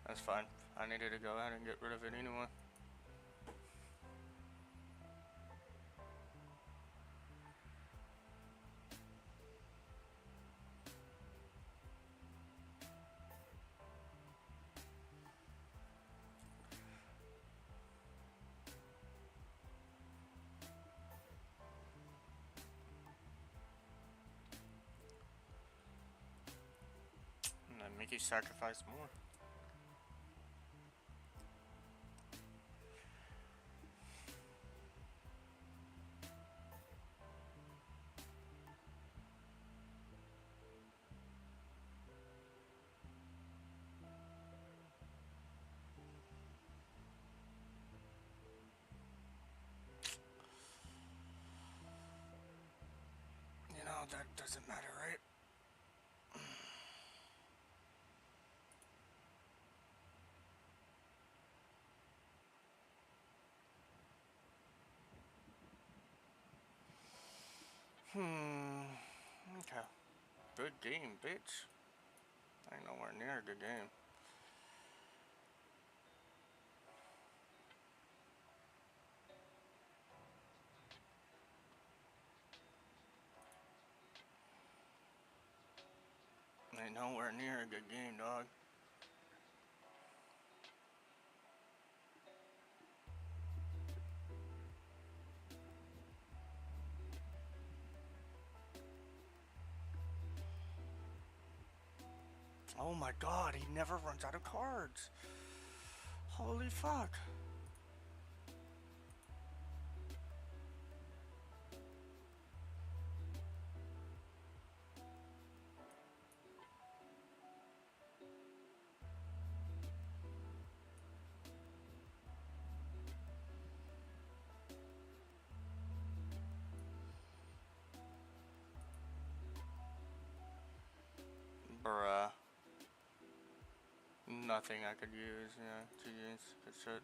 That's fine. I needed to go ahead and get rid of it anyway. And then make you sacrifice more. You know, that doesn't matter, right? Okay. Good game, bitch. Ain't nowhere near a good game. Ain't nowhere near a good game, dog. Oh my god, he never runs out of cards. Holy fuck. Bruh. Nothing I could use, yeah, to use good shit.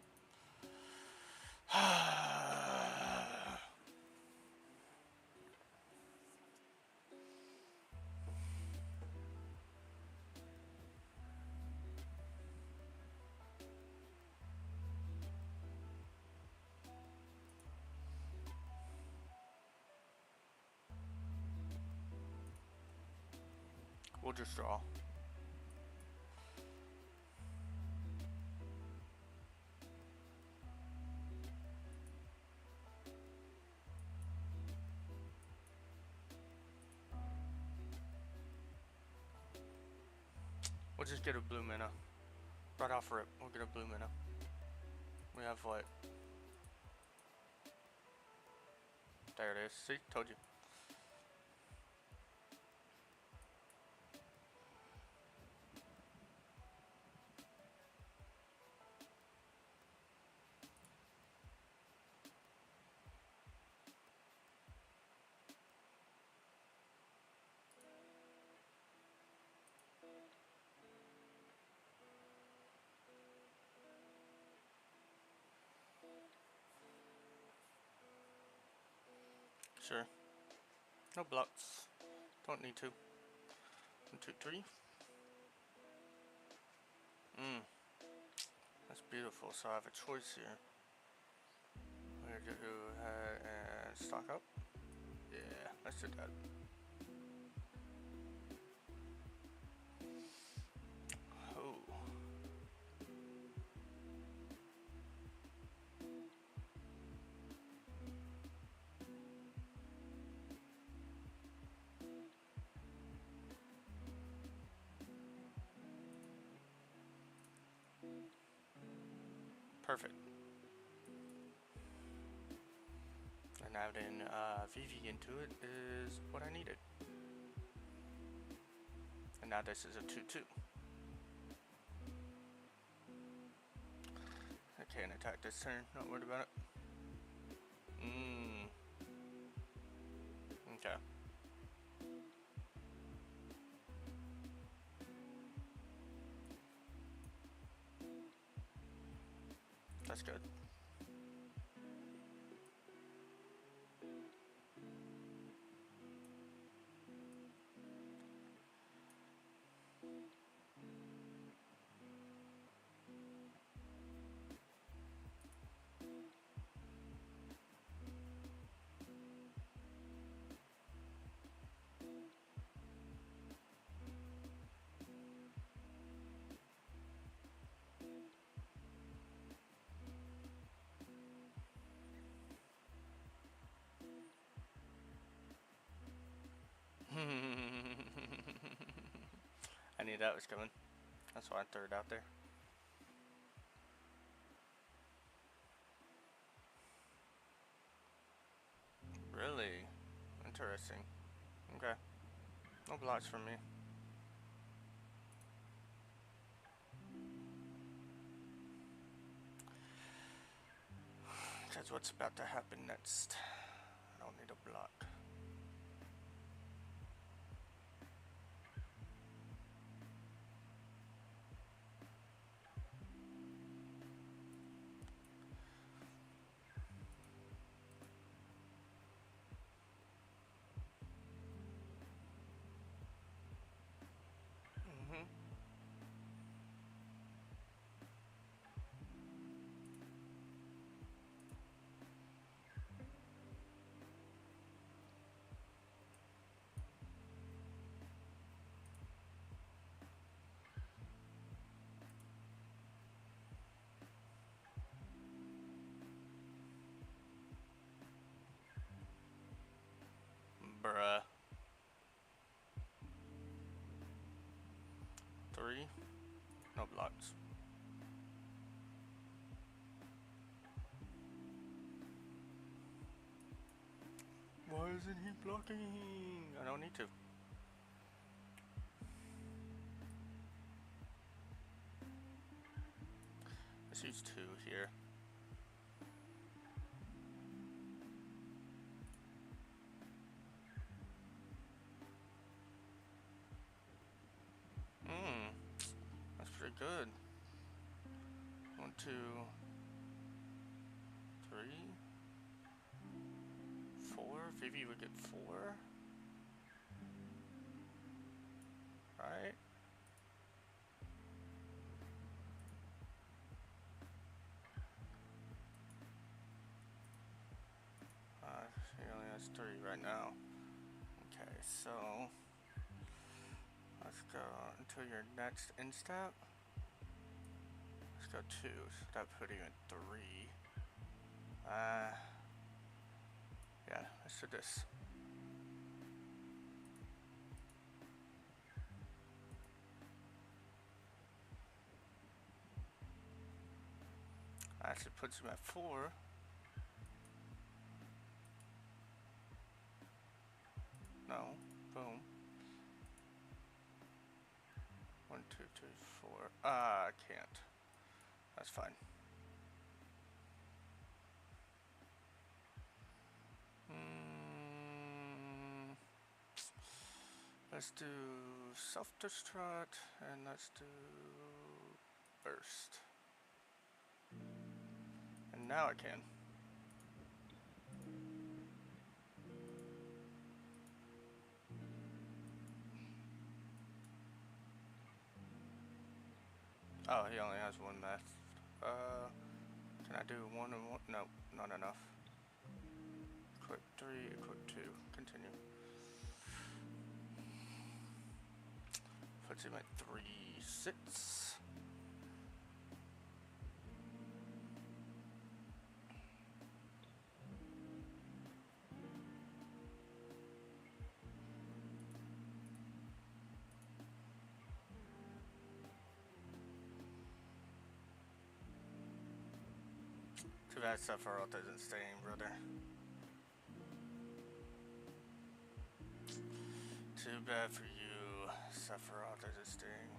We'll just draw. We'll just get a blue mana. Right off rip, we'll get a blue mana. We have what? There it is. See? Told you. Sure. No blocks. Don't need to. 1, 2, 3. That's beautiful. So I have a choice here. We're gonna go ahead and stock up. Yeah, let's do that. Oh. Perfect. And adding VV into it is what I needed. And now this is a 2/2. I can't attack this turn, not worried about it. Okay. That's good. I knew that was coming. That's why I threw it out there. Really? Interesting. Okay. No blocks from me. That's what's about to happen next. I don't need a block. Bruh. 3. No blocks. Why isn't he blocking? I don't need to. Let's use 2 here. That's pretty good. 1, 2, 3, 4. Vivi would get 4. Right? He only has 3 right now. Okay, so let's go until your next instep. Let's go 2, so that put you in 3. Yeah, let's do this. Actually puts him at 4. No, boom. 1, 2, 3, 4. I can't. That's fine. Let's do self-destruct and let's do burst. And now I can. Oh, he only has 1 left. Can I do 1 and 1? No, not enough. Equip 3, equip 2. Continue. Puts him at 3, 6. Too bad Sephiroth isn't staying, brother. Too bad for you, Sephiroth isn't staying.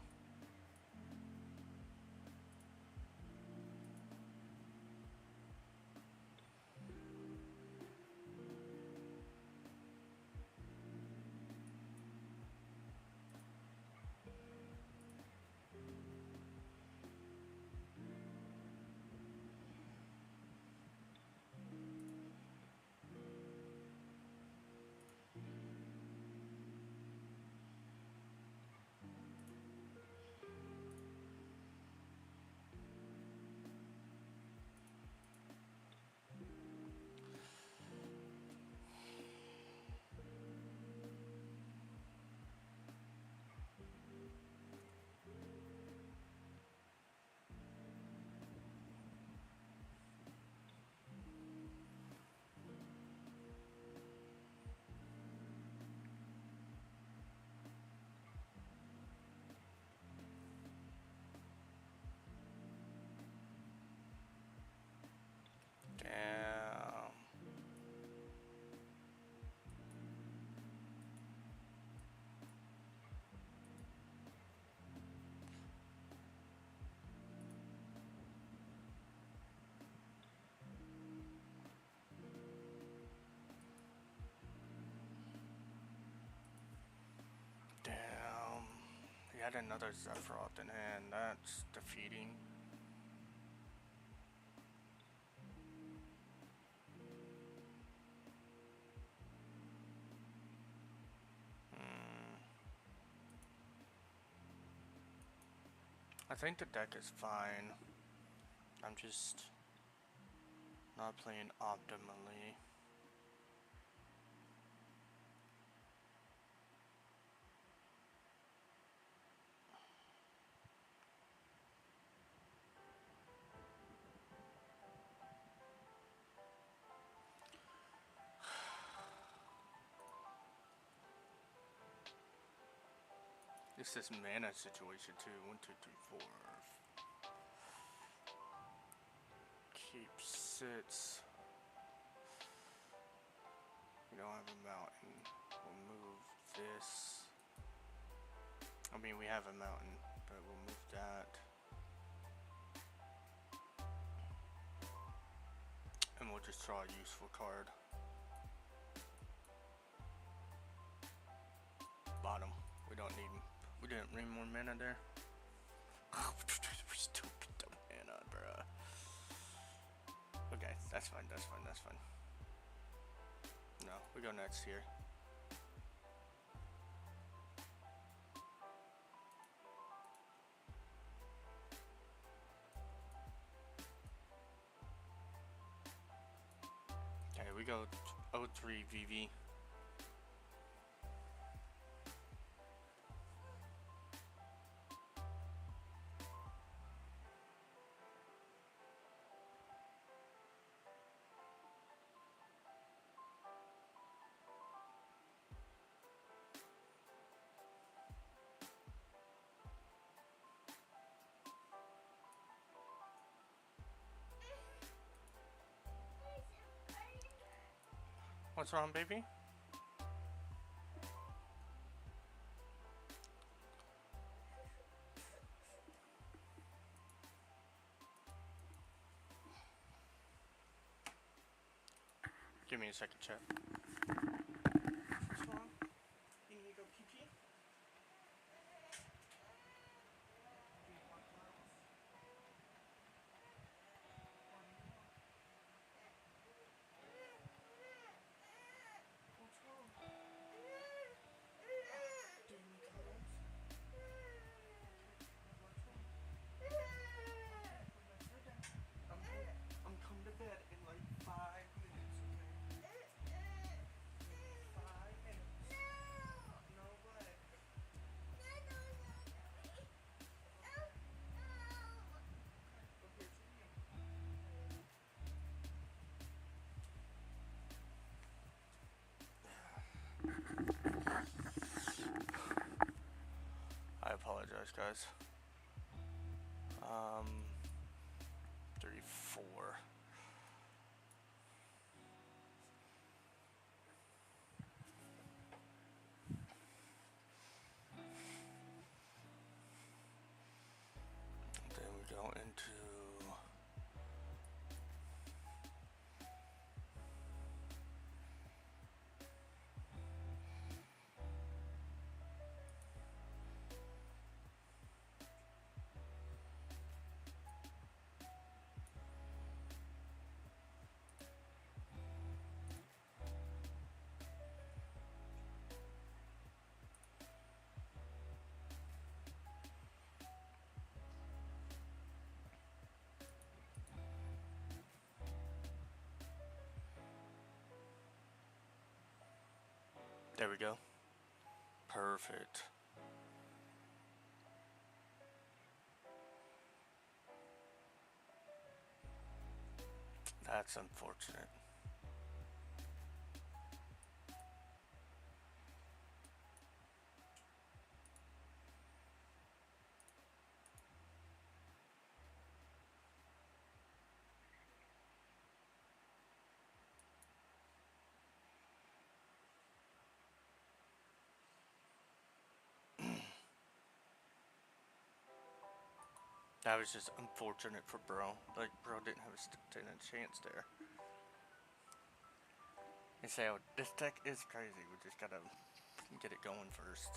Damn. Damn. He had another Sephiroth in hand. That's defeating. I think the deck is fine. I'm just not playing optimally. It's this mana situation too. 1, 2, 3, 4. Keep sits. We don't have a mountain. We'll move this. I mean, we have a mountain, but we'll move that. And we'll just draw a useful card. Bottom. We don't need. We didn't need more mana there. Stupid dumb mana, bruh. Okay, that's fine. That's fine. That's fine. No, we go next here. Okay, we go 03 VV. What's wrong, baby? Give me a second, chat. What's wrong? You need to go pee pee? What's wrong? Do you need cuddles? What's wrong? Okay, put my foot down. I'm coming to bed in like 5 minutes, okay? 5 minutes. No way. Go get your meal. I apologize, guys. 34. Then we go into there we go. Perfect. That's unfortunate. That was just unfortunate for bro. Like, bro didn't have a chance there. They say, oh, this deck is crazy. We just gotta get it going first.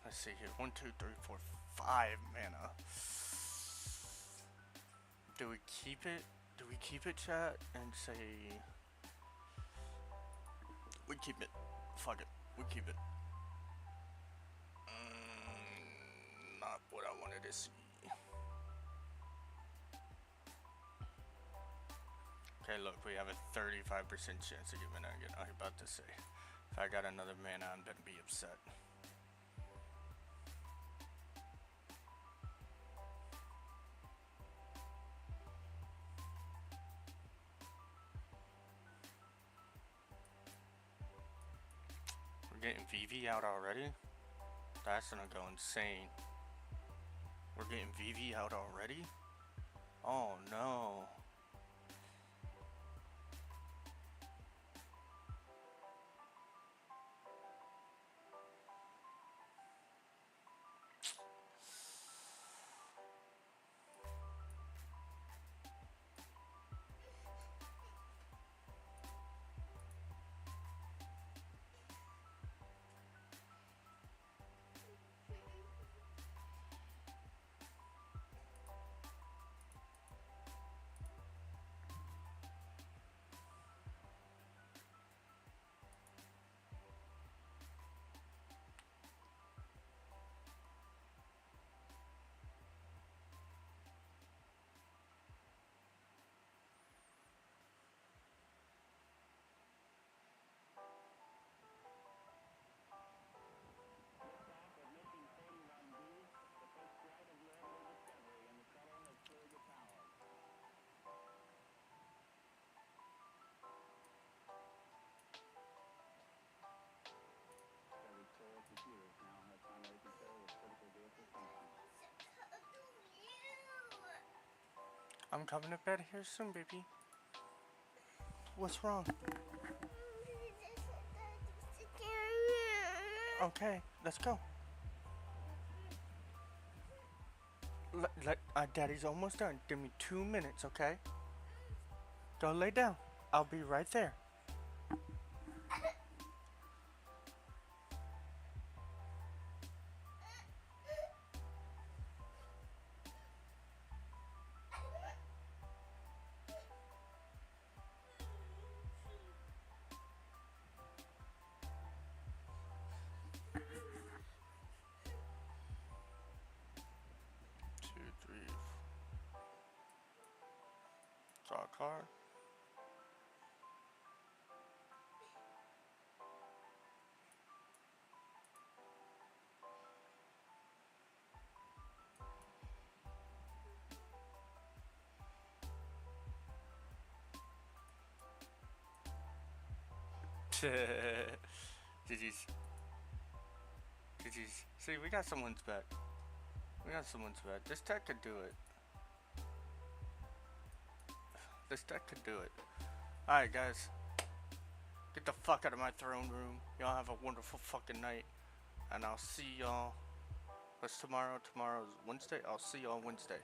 Let's see here. 1, 2, 3, 4, 5 mana. Do we keep it? Do we keep it, chat? And say... We keep it. Fuck it. We keep it. Not what I wanted to see. Okay, look. We have a 35% chance to get mana again. I was about to say. If I got another mana, I'm gonna be upset. We're getting VV out already? That's gonna go insane. We're getting VV out already? Oh no. I'm coming to bed here soon, baby. What's wrong? Okay, let's go. Daddy's almost done. Give me 2 minutes, okay? Go lay down. I'll be right there. Two, three. Draw a card. GG's. GG's. See, we got someone's bet. We got someone's bet. This deck could do it. This deck could do it. Alright, guys. Get the fuck out of my throne room. Y'all have a wonderful fucking night. And I'll see y'all. What's tomorrow? Tomorrow's Wednesday? I'll see y'all Wednesday.